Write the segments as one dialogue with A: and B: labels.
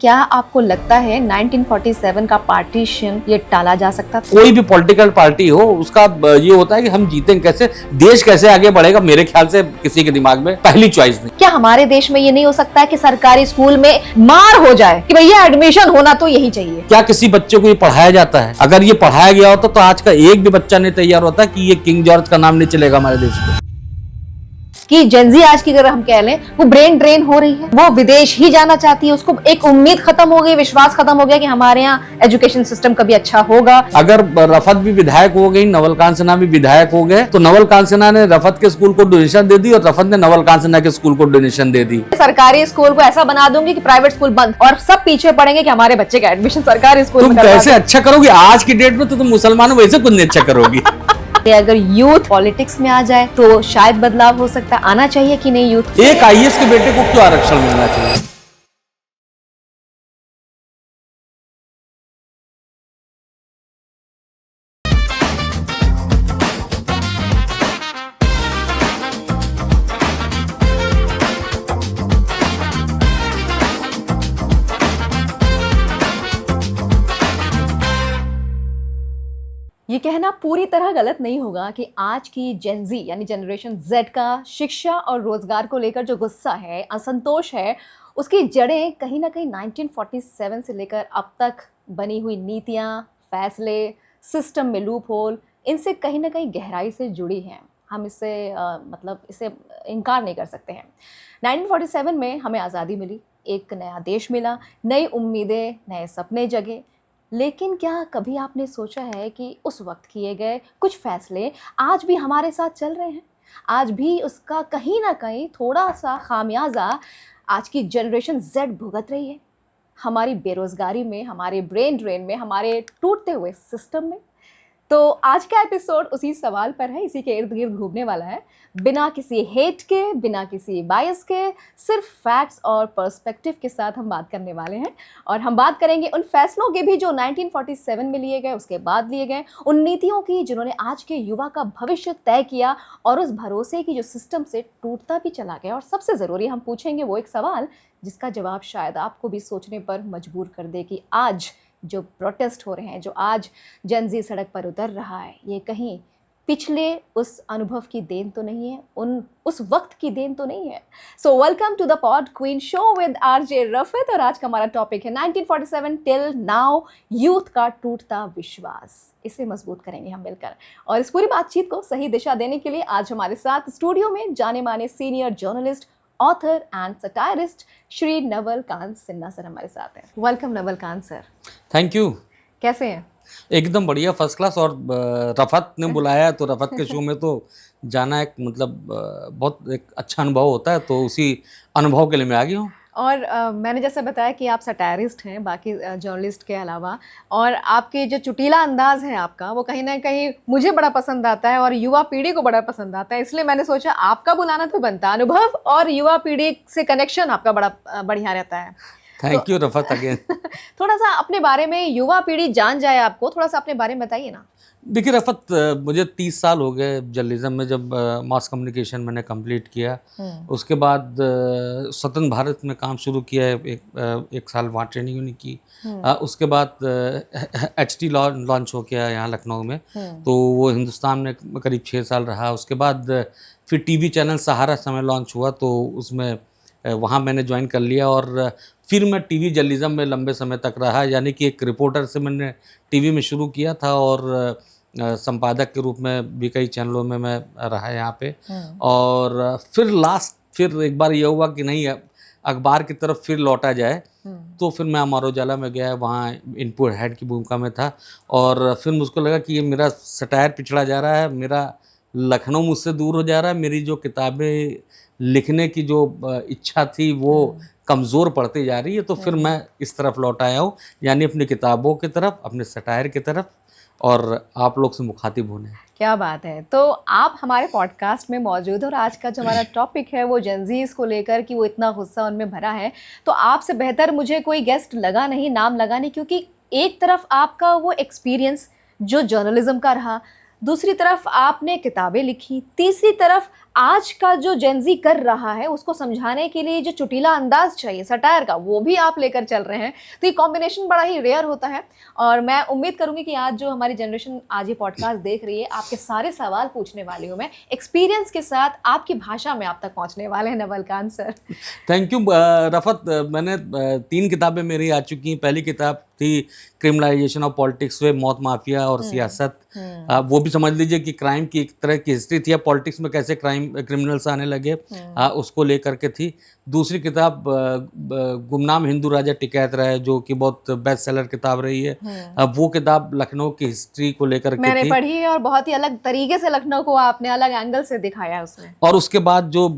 A: क्या आपको लगता है 1947 का पार्टीशन ये टाला जा सकता था?
B: कोई भी पॉलिटिकल पार्टी हो उसका ये होता है कि हम जीतेंगे कैसे, देश कैसे आगे बढ़ेगा, मेरे ख्याल से किसी के दिमाग में पहली चॉइस नहीं।
A: क्या हमारे देश में ये नहीं हो सकता है कि सरकारी स्कूल में मार हो जाए कि भैया एडमिशन होना तो यही चाहिए?
B: क्या किसी बच्चे को ये पढ़ाया जाता है? अगर ये पढ़ाया गया होता तो आज का एक भी बच्चा नहीं तैयार होता कि ये किंग जॉर्ज का नाम नहीं चलेगा हमारे देश में।
A: कि जेनजी आज की अगर हम कह लें वो ब्रेन ड्रेन हो रही है, वो विदेश ही जाना चाहती है, उसको एक उम्मीद खत्म हो गई, विश्वास खत्म हो गया कि हमारे यहाँ एजुकेशन सिस्टम कभी अच्छा होगा।
B: अगर रफत भी विधायक हो गई, नवल कांत सिन्हा भी विधायक हो गए, तो नवल कांत सिन्हा ने रफत के स्कूल को डोनेशन दे दी और रफत ने नवल कांत सिन्हा के स्कूल को डोनेशन दे दी।
A: सरकारी स्कूल को ऐसा बना दूंगी कि प्राइवेट स्कूल बंद, और सब पीछे पड़ेंगे कि हमारे बच्चे का एडमिशन सरकारी स्कूल में
B: तुम कैसे अच्छा करोगी आज की डेट में? तो तुम मुसलमानों वैसे कुछ नहीं अच्छा करोगी।
A: अगर यूथ पॉलिटिक्स में आ जाए तो शायद बदलाव हो सकता है। आना चाहिए कि नहीं यूथ?
B: एक आईएएस के बेटे को क्यों आरक्षण मिलना चाहिए?
A: ये कहना पूरी तरह गलत नहीं होगा कि आज की जेनजी यानी जनरेशन जेड का शिक्षा और रोजगार को लेकर जो गुस्सा है, असंतोष है, उसकी जड़ें कहीं ना कहीं 1947 से लेकर अब तक बनी हुई नीतियां, फैसले, सिस्टम में लूप होल, इनसे कहीं ना कहीं गहराई से जुड़ी हैं। हम इससे इसे इनकार नहीं कर सकते हैं। 1947 में हमें आज़ादी मिली, एक नया देश मिला, नई उम्मीदें, नए सपने जगे। लेकिन क्या कभी आपने सोचा है कि उस वक्त किए गए कुछ फैसले आज भी हमारे साथ चल रहे हैं? आज भी उसका कहीं ना कहीं थोड़ा सा खामियाजा आज की जनरेशन जेड भुगत रही है, हमारी बेरोजगारी में, हमारे ब्रेन ड्रेन में, हमारे टूटते हुए सिस्टम में। तो आज का एपिसोड उसी सवाल पर है, इसी के इर्द गिर्द घूमने वाला है, बिना किसी हेट के, बिना किसी बायस के, सिर्फ फैक्ट्स और पर्सपेक्टिव के साथ हम बात करने वाले हैं। और हम बात करेंगे उन फैसलों की भी जो 1947 में लिए गए, उसके बाद लिए गए, उन नीतियों की जिन्होंने आज के युवा का भविष्य तय किया, और उस भरोसे की जो सिस्टम से टूटता भी चला गया। और सबसे ज़रूरी हम पूछेंगे वो एक सवाल जिसका जवाब शायद आपको भी सोचने पर मजबूर कर दे कि आज जो प्रोटेस्ट हो रहे हैं, जो आज जनजी सड़क पर उतर रहा है, ये कहीं पिछले उस अनुभव की देन तो नहीं है, उस वक्त की देन तो नहीं है। So welcome to the pod queen show with RJ Rafat. और आज का हमारा टॉपिक है 1947 टिल नाउ, यूथ का टूटता विश्वास। इसे मजबूत करेंगे हम मिलकर। और इस पूरी बातचीत को सही दिशा देने के लिए आज हमारे साथ स्टूडियो में जाने माने senior journalist, author and satirist Shri Naval Kant Sinha sir हमारे साथ हैं। Welcome Naval Kant sir.
B: Thank you.
A: कैसे हैं?
B: एकदम बढ़िया, फर्स्ट क्लास। और रफत ने बुलाया तो रफत के शो में तो जाना एक बहुत एक अच्छा अनुभव होता है, तो उसी अनुभव के लिए मैं आ गया हूँ।
A: और मैंने जैसा बताया कि आप सटायरिस्ट हैं बाकी जर्नलिस्ट के अलावा, और आपके जो चुटीला अंदाज है आपका, वो कहीं ना कहीं मुझे बड़ा पसंद आता है और युवा पीढ़ी को बड़ा पसंद आता है। इसलिए मैंने सोचा आपका बुलाना तो बनता। अनुभव और युवा पीढ़ी से कनेक्शन आपका बड़ा बढ़िया रहता है।
B: Thank you Rafat again.
A: थोड़ा सा अपने बारे में, युवा पीढ़ी जान जाए आपको, थोड़ा सा अपने बारे में बताइए ना।
B: देखिए रफत, मुझे 30 साल हो गए जर्नलिज्म में। जब मास कम्युनिकेशन मैंने कंप्लीट किया, उसके बाद स्वतंत्र भारत में काम शुरू किया है, एक साल वहाँ ट्रेनिंग नहीं की। उसके बाद HT लॉन्च हो गया यहाँ लखनऊ में, तो वो हिंदुस्तान में करीब 6 साल रहा। उसके बाद फिर TV चैनल सहारा समय लॉन्च हुआ, तो उसमें वहाँ मैंने ज्वाइन कर लिया। और फिर मैं TV जर्नलिज्म में लंबे समय तक रहा, यानी कि एक रिपोर्टर से मैंने TV में शुरू किया था, और संपादक के रूप में भी कई चैनलों में मैं रहा यहाँ पे। और फिर एक बार ये हुआ कि नहीं, अखबार की तरफ फिर लौटा जाए, तो फिर मैं अमर उजाला में गया, वहाँ इनपुट हेड की भूमिका में था। और फिर मुझको लगा कि ये मेरा सटायर पिछड़ा जा रहा है, मेरा लखनऊ मुझसे दूर हो जा रहा है, मेरी जो किताबें लिखने की जो इच्छा थी वो कमज़ोर पड़ती जा रही है। तो फिर मैं इस तरफ लौट आया हूँ, यानी अपनी किताबों की तरफ, अपने सटायर की तरफ, और आप लोग से मुखातिब होने।
A: क्या बात है। तो आप हमारे पॉडकास्ट में मौजूद हैं और आज का जो हमारा टॉपिक है वो जेनजीज को लेकर कि वो इतना गुस्सा उनमें भरा है, तो आपसे बेहतर मुझे कोई गेस्ट लगा नहीं, नाम लगा नहीं, क्योंकि एक तरफ आपका वो एक्सपीरियंस जो जर्नलिज्म का रहा, दूसरी तरफ आपने किताबें लिखी, तीसरी तरफ आज का जो जेनजी कर रहा है उसको समझाने के लिए जो चुटीला अंदाज चाहिए सटायर का, वो भी आप लेकर चल रहे हैं। तो ये कॉम्बिनेशन बड़ा ही रेयर होता है और मैं उम्मीद करूंगी कि आज जो हमारी जनरेशन आज ये पॉडकास्ट देख रही है, आपके सारे सवाल पूछने वाली हूँ मैं, एक्सपीरियंस के साथ आपकी भाषा में आप तक पहुँचने वाले हैं Navalkant sir.
B: Thank you Rafat. मैंने 3 किताबें मेरी आ चुकी हैं। पहली किताब थी क्रिमिनलाइजेशन ऑफ पॉलिटिक्स वे, मौत माफिया और सियासत। वो भी समझ लीजिए कि क्राइम की एक तरह की हिस्ट्री थी, या पॉलिटिक्स में कैसे क्रिमिनल्स आने लगे, उसको लेकर के थी। दूसरी किताब गुमनाम हिंदू राजा टिकैत राय, जो कि बहुत बेस्ट सेलर किताब रही है। वो किताब लखनऊ की हिस्ट्री को लेकर के
A: मैंने
B: थी,
A: पढ़ी है और बहुत ही अलग तरीके से लखनऊ को आपने अलग एंगल से दिखाया उसमें।
B: और उसके बाद जो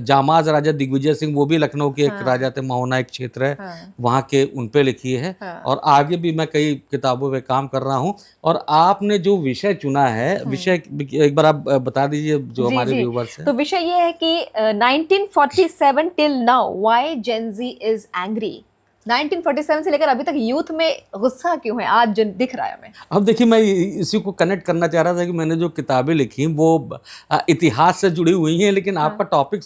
B: जामाज राजा दिग्विजय सिंह, वो भी लखनऊ के एक राजा थे, महोना एक क्षेत्र है वहाँ के, उन पे लिखी है। और आगे भी मैं कई किताबों पे काम कर रहा हूँ। और आपने जो विषय चुना है, विषय एक बार आप बता दीजिए जो हमारे व्यूअर्स हैं।
A: तो विषय ये है कि 1947 till now why Gen Z is angry. 1947 से लेकर अभी तक यूथ में गुस्सा क्यों है आज जो दिख रहा है हमें?
B: अब देखिए, मैं इसी को कनेक्ट करना चाह रहा था कि मैंने जो किताबें लिखी वो इतिहास से जुड़ी हुई हैं, लेकिन आपका टॉपिक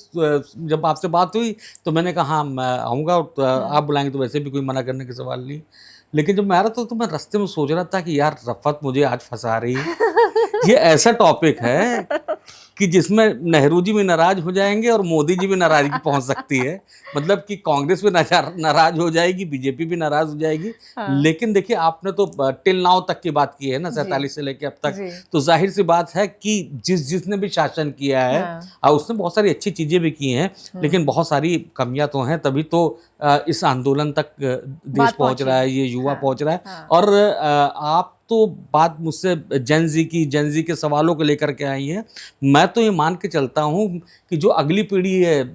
B: जब आपसे बात हुई तो मैंने कहा हाँ मैं आऊँगा, आप बुलाएंगे तो वैसे भी कोई मना करने का सवाल नहीं। लेकिन जब मैं आ रहा था तो मैं रास्ते में सोच रहा था कि यार रफ़त मुझे आज फंसा रही है। ये ऐसा टॉपिक है कि जिसमें नेहरू जी भी नाराज हो जाएंगे और मोदी जी भी नाराजगी पहुंच सकती है। मतलब कि कांग्रेस भी नाराज हो जाएगी, बीजेपी भी नाराज हो जाएगी। लेकिन देखिए, आपने तो टिल नाउ तक की बात की है ना, 47 से लेके अब तक, तो जाहिर सी बात है कि जिसने भी शासन किया है उसने बहुत सारी अच्छी चीजें भी की हैं, लेकिन बहुत सारी कमियां तो हैं, तभी तो इस आंदोलन तक देश पहुंच रहा है, ये युवा पहुंच रहा है। और आप तो बात मुझसे जेन ज़ी के सवालों को लेकर के आई हैं। मैं तो ये मान के चलता हूँ कि जो अगली पीढ़ी है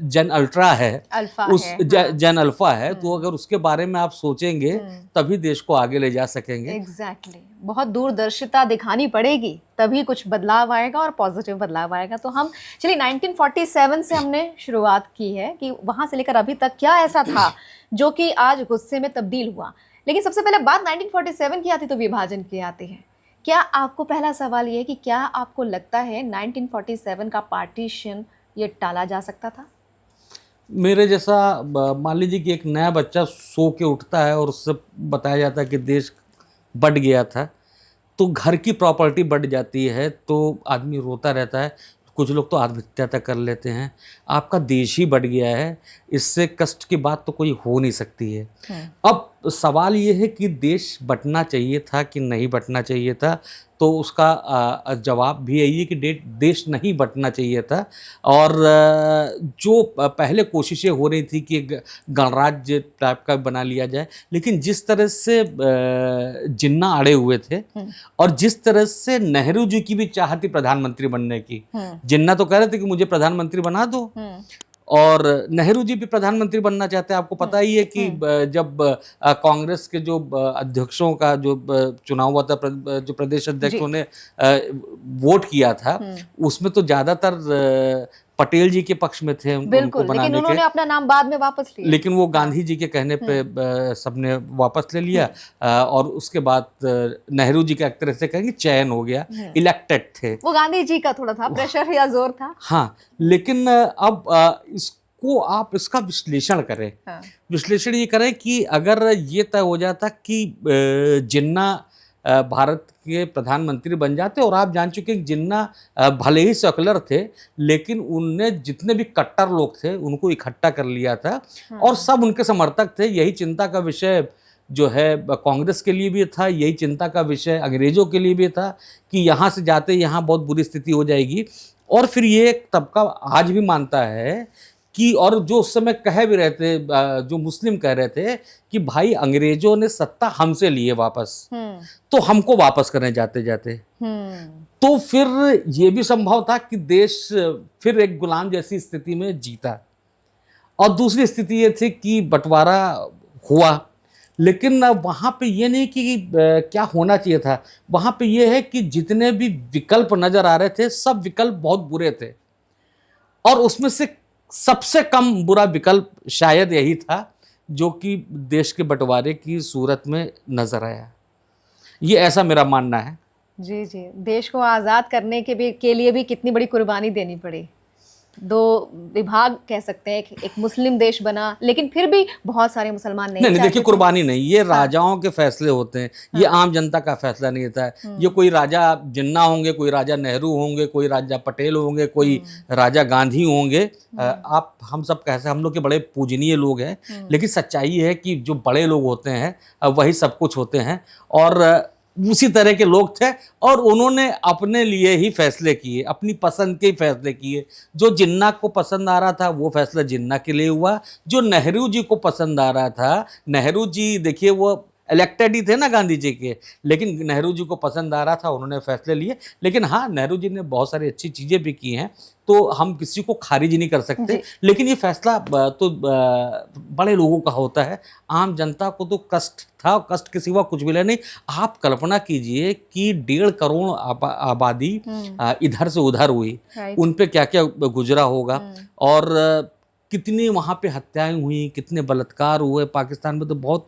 B: जेन अल्ट्रा है, जेन अल्फा है, तो अगर उसके बारे में आप सोचेंगे तभी देश को आगे ले जा सकेंगे।
A: एग्जैक्टली बहुत दूरदर्शिता दिखानी पड़ेगी, तभी कुछ बदलाव आएगा और पॉजिटिव बदलाव आएगा। तो हम चलिए 1947 से हमने शुरुआत की है कि वहाँ से लेकर अभी तक क्या ऐसा था जो कि आज गुस्से में तब्दील हुआ। लेकिन सबसे पहले बात 1947 की आती तो विभाजन की आती है। क्या आपको, पहला सवाल ये है कि क्या आपको लगता है 1947 का पार्टीशन ये टाला जा सकता था?
B: मेरे जैसा मान लीजिए कि एक नया बच्चा सो के उठता है और उससे बताया जाता है कि देश बढ़ गया था, तो घर की प्रॉपर्टी बढ़ जाती है तो आदमी रोता रहता है, कुछ लोग तो आत्महत्या तक कर लेते हैं। आपका देश ही बढ़ गया है, इससे कष्ट की बात तो कोई हो नहीं सकती है। अब सवाल ये है कि देश बंटना चाहिए था कि नहीं बंटना चाहिए था, तो उसका जवाब भी यही है कि देश नहीं बंटना चाहिए था। और जो पहले कोशिशें हो रही थी कि गणराज्य टाइप का बना लिया जाए, लेकिन जिस तरह से जिन्ना अड़े हुए थे और जिस तरह से नेहरू जी की भी चाह थी प्रधानमंत्री बनने की, जिन्ना तो कह रहे थे कि मुझे प्रधानमंत्री बना दो, और नेहरू जी भी प्रधानमंत्री बनना चाहते हैं। आपको पता ही है कि जब कांग्रेस के जो अध्यक्षों का जो चुनाव हुआ था, जो प्रदेश अध्यक्षों ने वोट किया था, उसमें तो ज़्यादातर पटेल जी के पक्ष में थे उनको बनाने
A: लेकिन उन्होंने अपना नाम बाद में वापस लिया,
B: लेकिन वो गांधी जी के कहने पे सबने वापस ले लिया। और उसके बाद नेहरू जी का एक तरह से कहेंगे चयन हो गया, इलेक्टेड थे।
A: वो गांधी जी का थोड़ा था प्रेशर या जोर था।
B: हाँ, लेकिन अब इसको आप इसका विश्लेषण करें। विश्लेषण ये करें कि अगर ये तय हो जाता कि जिन्ना भारत के प्रधानमंत्री बन जाते, और आप जान चुके कि जिन्ना भले ही सेकुलर थे, लेकिन उनने जितने भी कट्टर लोग थे उनको इकट्ठा कर लिया था और सब उनके समर्थक थे। यही चिंता का विषय जो है कांग्रेस के लिए भी था, यही चिंता का विषय अंग्रेजों के लिए भी था कि यहाँ से जाते यहाँ बहुत बुरी स्थिति हो जाएगी। और फिर ये एक तबका आज भी मानता है कि, और जो उस समय कह भी रहे थे, जो मुस्लिम कह रहे थे कि भाई अंग्रेजों ने सत्ता हमसे ली है वापस, तो हमको वापस करने जाते जाते। तो फिर ये भी संभव था कि देश फिर एक गुलाम जैसी स्थिति में जीता। और दूसरी स्थिति ये थी कि बंटवारा हुआ, लेकिन वहाँ पे ये नहीं कि क्या होना चाहिए था, वहाँ पे ये है कि जितने भी विकल्प नज़र आ रहे थे सब विकल्प बहुत बुरे थे, और उसमें से सबसे कम बुरा विकल्प शायद यही था जो कि देश के बंटवारे की सूरत में नजर आया। ये ऐसा मेरा मानना है।
A: जी जी, देश को आज़ाद करने के लिए भी कितनी बड़ी कुर्बानी देनी पड़ी। दो विभाग कह सकते हैं, एक मुस्लिम देश बना, लेकिन फिर भी बहुत सारे मुसलमान नहीं
B: नहीं
A: चाहते
B: देखिए,
A: थे।
B: कुर्बानी नहीं, ये
A: हाँ।
B: राजाओं के फैसले होते हैं, ये
A: हाँ।
B: आम जनता का फैसला नहीं होता है। ये कोई राजा जिन्ना होंगे, कोई राजा नेहरू होंगे, कोई राजा पटेल होंगे, कोई राजा गांधी होंगे। आप हम सब कैसे, हम लोग के बड़े पूजनीय लोग हैं, लेकिन सच्चाई है कि जो बड़े लोग होते हैं वही सब कुछ होते हैं। और उसी तरह के लोग थे और उन्होंने अपने लिए ही फैसले किए, अपनी पसंद के ही फैसले किए। जो जिन्ना को पसंद आ रहा था वो फैसला जिन्ना के लिए हुआ, जो नेहरू जी को पसंद आ रहा था, नेहरू जी देखिए वो इलेक्टेड ही थे ना गांधी जी के, लेकिन नेहरू जी को पसंद आ रहा था, उन्होंने फैसले लिए। लेकिन हाँ, नेहरू जी ने बहुत सारी अच्छी चीज़ें भी की हैं, तो हम किसी को खारिज नहीं कर सकते। लेकिन ये फैसला तो बड़े लोगों का होता है, आम जनता को तो कष्ट था, कष्ट के सिवा कुछ मिला नहीं। आप कल्पना कीजिए कि 1.5 करोड़ आबादी इधर से उधर हुई, उन पे क्या क्या गुजरा होगा, और कितनी वहाँ पे हत्याएं हुई, कितने बलात्कार हुए। पाकिस्तान में तो बहुत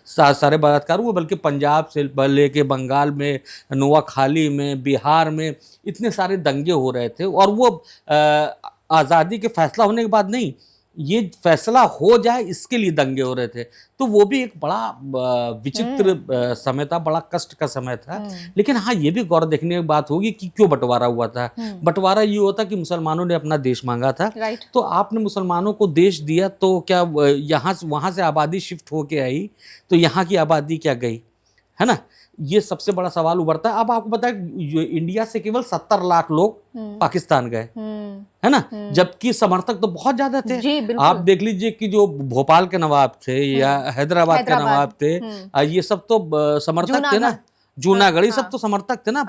B: सारे बलात्कार हुए, बल्कि पंजाब से लेके बंगाल में, नोआखाली में, बिहार में इतने सारे दंगे हो रहे थे। और वो आज़ादी के फैसला होने के बाद नहीं, ये फैसला हो जाए इसके लिए दंगे हो रहे थे। तो वो भी एक बड़ा विचित्र समय था, बड़ा कष्ट का समय था। लेकिन हाँ, ये भी गौर देखने की बात होगी कि क्यों बंटवारा हुआ था। बंटवारा ये हुआ था कि मुसलमानों ने अपना देश मांगा था, तो आपने मुसलमानों को देश दिया, तो क्या वहाँ से आबादी शिफ्ट होके आई, तो यहाँ की आबादी क्या गई, है ना। ये सबसे बड़ा सवाल उभरता है। अब आपको पता है इंडिया से केवल 70 लाख लोग पाकिस्तान गए, है ना, जबकि समर्थक तो बहुत ज्यादा थे। आप देख लीजिए कि जो भोपाल के नवाब थे या हैदराबाद के नवाब थे, ये सब तो समर्थक थे ना, जूनागढ़, ये सब तो समर्थक थे ना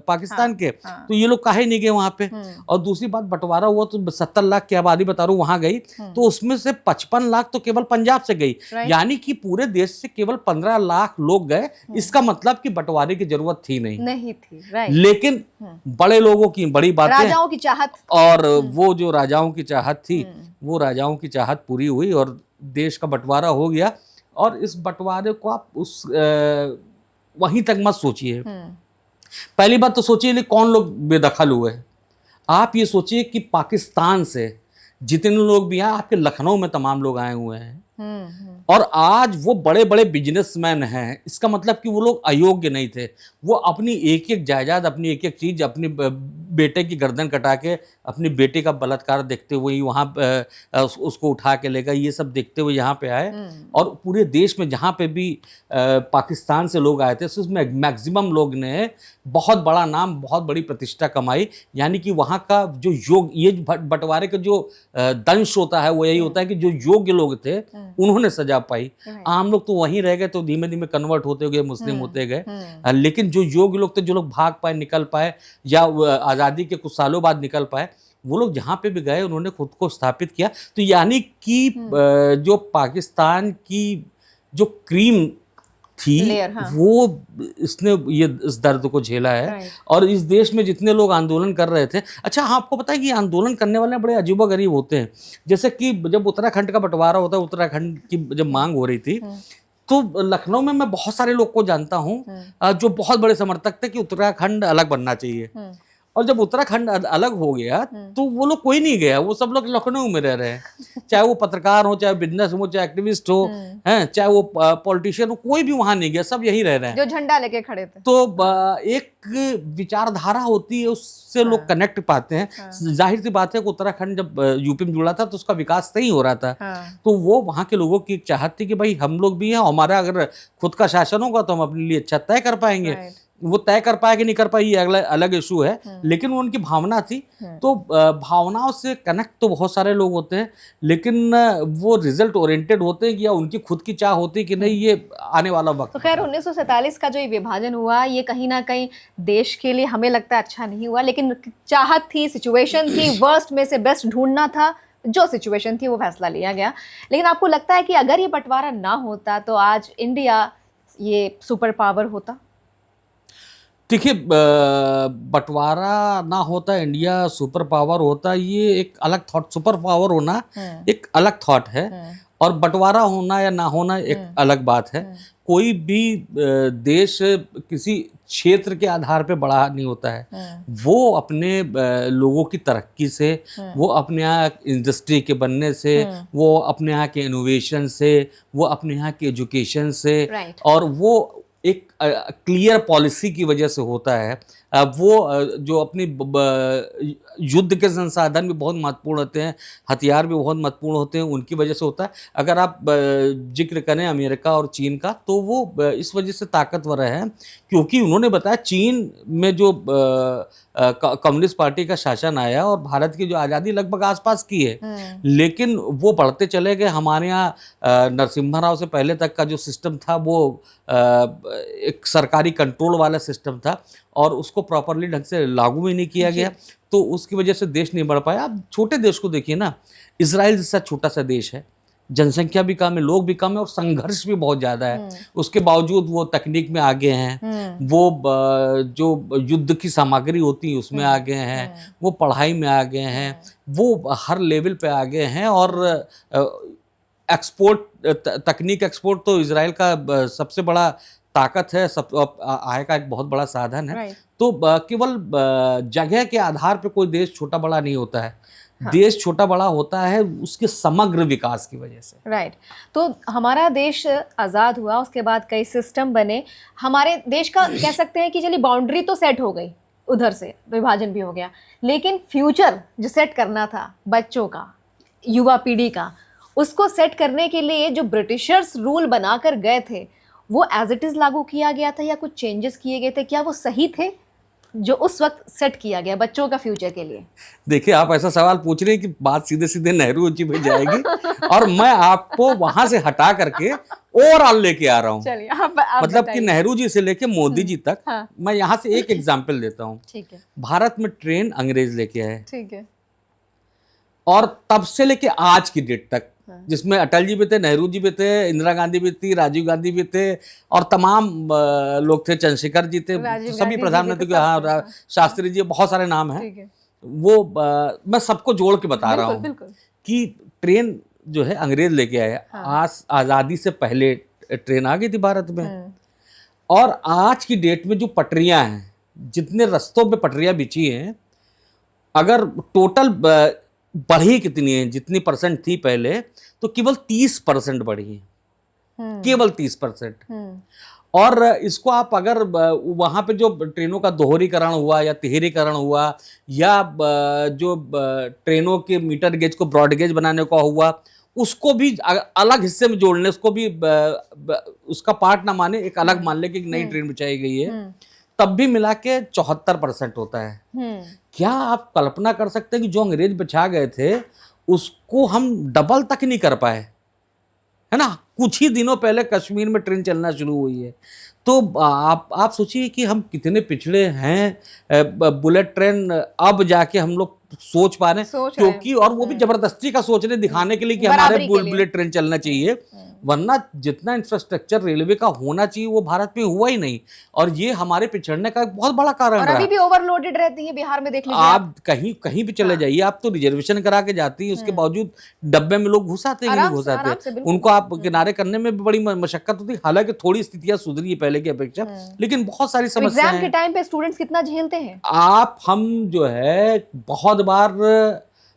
B: पाकिस्तान के। तो ये लोग काहे नहीं गए वहां पे। और दूसरी बात, बंटवारा हुआ तो 70 लाख की आबादी बता रहा हूँ वहां गई, तो उसमें से 55 लाख तो केवल पंजाब से गई, यानी कि पूरे देश से केवल 15 लाख लोग गए। इसका मतलब कि बंटवारे की जरूरत थी नहीं थी। लेकिन बड़े लोगों की बड़ी बातें,
A: राजाओं की चाहत, और
B: वो जो राजाओं की चाहत थी, वो राजाओं की चाहत पूरी हुई और देश का बंटवारा हो गया। और इस बंटवारे को आप उस वहीं तक मत सोचिए। पहली बात तो सोचिए कौन लोग बेदखल हुए। आप ये सोचिए कि पाकिस्तान से जितने लोग भी आए, आपके लखनऊ में तमाम लोग आए हुए हैं, और आज वो बड़े बड़े बिजनेसमैन हैं। इसका मतलब कि वो लोग अयोग्य नहीं थे। वो अपनी एक एक जायदाद, अपनी एक एक चीज, अपनी बेटे की गर्दन कटा के, अपनी बेटे का बलात्कार देखते हुए वहाँ उसको उठा के ले गए, ये सब देखते हुए यहाँ पे आए। और पूरे देश में जहाँ पे भी पाकिस्तान से लोग आए थे, उसमें मैक्सिमम लोग ने बहुत बड़ा नाम, बहुत बड़ी प्रतिष्ठा कमाई। यानी कि वहाँ का जो योग, ये बंटवारे का जो दंश होता है वो यही होता है कि जो योग्य लोग थे उन्होंने सजा पाई। आम लोग तो वहीं रह गए, तो धीमे धीमे कन्वर्ट होते गए, मुस्लिम होते गए। लेकिन जो योग्य लोग थे, जो लोग भाग पाए, निकल पाए, या आज़ादी के कुछ सालों बाद निकल पाए, वो लोग जहाँ पे भी गए उन्होंने खुद को स्थापित किया। तो यानी कि जो पाकिस्तान की जो क्रीम थी, वो इसने ये इस दर्द को झेला है। और इस देश में जितने लोग आंदोलन कर रहे थे, अच्छा आपको पता है कि आंदोलन करने वाले बड़े अजीबोगरीब होते हैं। जैसे कि जब उत्तराखंड का बंटवारा होता है, उत्तराखंड की जब मांग हो रही थी, तो लखनऊ में मैं बहुत सारे लोग को जानता हूँ जो बहुत बड़े समर्थक थे कि उत्तराखंड अलग बनना चाहिए। और जब उत्तराखंड अलग हो गया तो वो लोग कोई नहीं गया, वो सब लोग लखनऊ में रह रहे हैं। चाहे वो पत्रकार हो, चाहे बिजनेस हो, चाहे एक्टिविस्ट हो, हैं, चाहे वो पॉलिटिशियन हो, कोई भी वहां नहीं गया, सब यही रह रहे हैं
A: जो झंडा लेके खड़े थे।
B: तो एक विचारधारा होती है, उससे लोग कनेक्ट पाते हैं। जाहिर सी बात है कि उत्तराखंड जब यूपी में जुड़ा था तो उसका विकास नहीं हो रहा था। तो वो वहाँ के लोगों की एक चाहत थी कि भाई हम लोग भी हैं, हमारा अगर खुद का शासन होगा तो हम अपने लिए अच्छा तय कर पाएंगे। वो तय कर पाए कि नहीं कर पाए ये अलग इशू है, लेकिन वो उनकी भावना थी। तो भावनाओं से कनेक्ट तो बहुत सारे लोग होते हैं, लेकिन वो रिजल्ट ओरिएंटेड होते हैं, या उनकी खुद की चाह होती है कि नहीं ये आने वाला वक्त।
A: तो खैर 1947 का जो ये विभाजन हुआ, ये कहीं ना कहीं देश के लिए हमें लगता है अच्छा नहीं हुआ, लेकिन चाहत थी, सिचुएशन थी, वर्स्ट में से बेस्ट ढूंढना था, जो सिचुएशन थी वो फैसला लिया गया। लेकिन आपको लगता है कि अगर ये बंटवारा ना होता तो आज इंडिया ये सुपर पावर होता?
B: देखिए, बंटवारा ना होता, इंडिया सुपर पावर होता, ये एक अलग थॉट। सुपर पावर होना एक अलग थॉट है, और बंटवारा होना या ना होना एक अलग बात है। कोई भी देश किसी क्षेत्र के आधार पे बड़ा नहीं होता है, वो अपने लोगों की तरक्की से, वो अपने यहाँ इंडस्ट्री के बनने से, वो अपने यहाँ के इनोवेशन से, वो अपने यहाँ के एजुकेशन से, और वो एक क्लियर पॉलिसी की वजह से होता है। वो जो अपनी युद्ध के संसाधन भी बहुत महत्वपूर्ण होते हैं, हथियार भी बहुत महत्वपूर्ण होते हैं, उनकी वजह से होता है। अगर आप जिक्र करें अमेरिका और चीन का, तो वो इस वजह से ताकतवर है क्योंकि उन्होंने बताया चीन में जो कम्युनिस्ट पार्टी का शासन आया और भारत की जो आज़ादी लगभग आसपास की है, लेकिन वो बढ़ते चले गए। हमारे यहाँ नरसिम्हा राव से पहले तक का जो सिस्टम था वो एक सरकारी कंट्रोल वाला सिस्टम था और उसको प्रॉपरली ढंग से लागू भी नहीं किया गया, तो उसकी वजह से देश नहीं बढ़ पाया। अब छोटे देश को देखिए ना, इजराइल जैसा छोटा सा देश है, जनसंख्या भी कम है, लोग भी कम है और संघर्ष भी बहुत ज़्यादा है, उसके बावजूद वो तकनीक में आगे हैं, वो जो युद्ध की सामग्री होती है उसमें आगे हैं, वो पढ़ाई में आगे हैं, वो हर लेवल पे आगे हैं और एक्सपोर्ट तकनीक एक्सपोर्ट तो इजराइल का सबसे बड़ा ताकत है, सब आय का एक बहुत बड़ा साधन है। तो केवल जगह के आधार पे कोई देश छोटा बड़ा नहीं होता है। हाँ। देश छोटा बड़ा होता है उसके समग्र विकास की वजह से।
A: राइट। तो हमारा देश आज़ाद हुआ, उसके बाद कई सिस्टम बने, हमारे देश का कह सकते हैं कि चलिए बाउंड्री तो सेट हो गई, उधर से विभाजन भी हो गया, लेकिन फ्यूचर जो सेट करना था बच्चों का, युवा पीढ़ी का, उसको सेट करने के लिए जो ब्रिटिशर्स रूल बनाकर गए थे वो एज इट इज़ लागू किया गया था या कुछ चेंजेस किए गए थे? क्या वो सही थे जो उस वक्त सेट किया गया बच्चों का फ्यूचर के लिए?
B: देखिए, आप ऐसा सवाल पूछ रहे हैं कि बात सीधे सीधे नेहरू जी पे जाएगी और मैं आपको वहां से हटा करके ओवरऑल लेके आ रहा हूँ।
A: चलिए आप
B: मतलब कि नेहरू जी से लेके मोदी जी तक। हाँ। मैं यहाँ से एक एग्जाम्पल देता हूँ।
A: ठीक है।
B: भारत में ट्रेन अंग्रेज लेके आए।
A: ठीक है।
B: और तब से लेके आज की डेट तक, जिसमें अटल जी भी थे, नेहरू जी भी थे, इंदिरा गांधी भी थी, राजीव गांधी भी थे और तमाम लोग थे, चंद्रशेखर जी थे, सभी प्रधानमंत्री के, हाँ, शास्त्री जी, बहुत सारे नाम हैं। वो मैं सबको जोड़ के बता रहा हूँ कि ट्रेन जो है अंग्रेज लेके आए। आज आज़ादी से पहले ट्रेन आ गई थी भारत में और आज की डेट में जो पटरियां हैं, जितने रस्तों पे पटरियां बिछी हैं, अगर टोटल बढ़ी कितनी है, जितनी परसेंट थी पहले, तो केवल 30% बढ़ी है, केवल 30%। और इसको आप अगर वहाँ पे जो ट्रेनों का दोहरीकरण हुआ या तिहरीकरण हुआ या जो ट्रेनों के मीटर गेज को ब्रॉड गेज बनाने का हुआ, उसको भी अलग हिस्से में जोड़ने, उसको भी उसका पार्ट ना माने, एक अलग मान ले कि नई ट्रेन बिछाई गई है, तब भी मिला के 74% होता है। क्या आप कल्पना कर सकते हैं कि जो अंग्रेज बिछा गए थे उसको हम डबल तक नहीं कर पाए, है ना? कुछ ही दिनों पहले कश्मीर में ट्रेन चलना शुरू हुई है। तो आप सोचिए कि हम कितने पिछड़े हैं। बुलेट ट्रेन अब जाके हम लोग सोच पा रहे हैं, क्योंकि और वो भी जबरदस्ती का सोच रहे, दिखाने के लिए कि हमारे बुलेट ट्रेन चलना चाहिए, वरना जितना इंफ्रास्ट्रक्चर रेलवे का होना चाहिए वो भारत में हुआ ही नहीं। और ये हमारे पिछड़ने का एक बहुत बड़ा कारण
A: रहा। अभी भी ओवरलोडेड रहती है बिहार में, देख लीजिए
B: आप कहीं भी चले जाइए, आप तो रिजर्वेशन करा के जाती है, उसके बावजूद डब्बे में लोग घुसाते हैं, उनको आप किनारे करने में भी बड़ी मशक्कत होती है। हालांकि थोड़ी स्थितियां सुधरी है पहले की अपेक्षा, लेकिन बहुत सारी समस्याएं
A: एग्जाम के टाइम पे स्टूडेंट्स कितना झेलते हैं।
B: हम जो है बहुत बार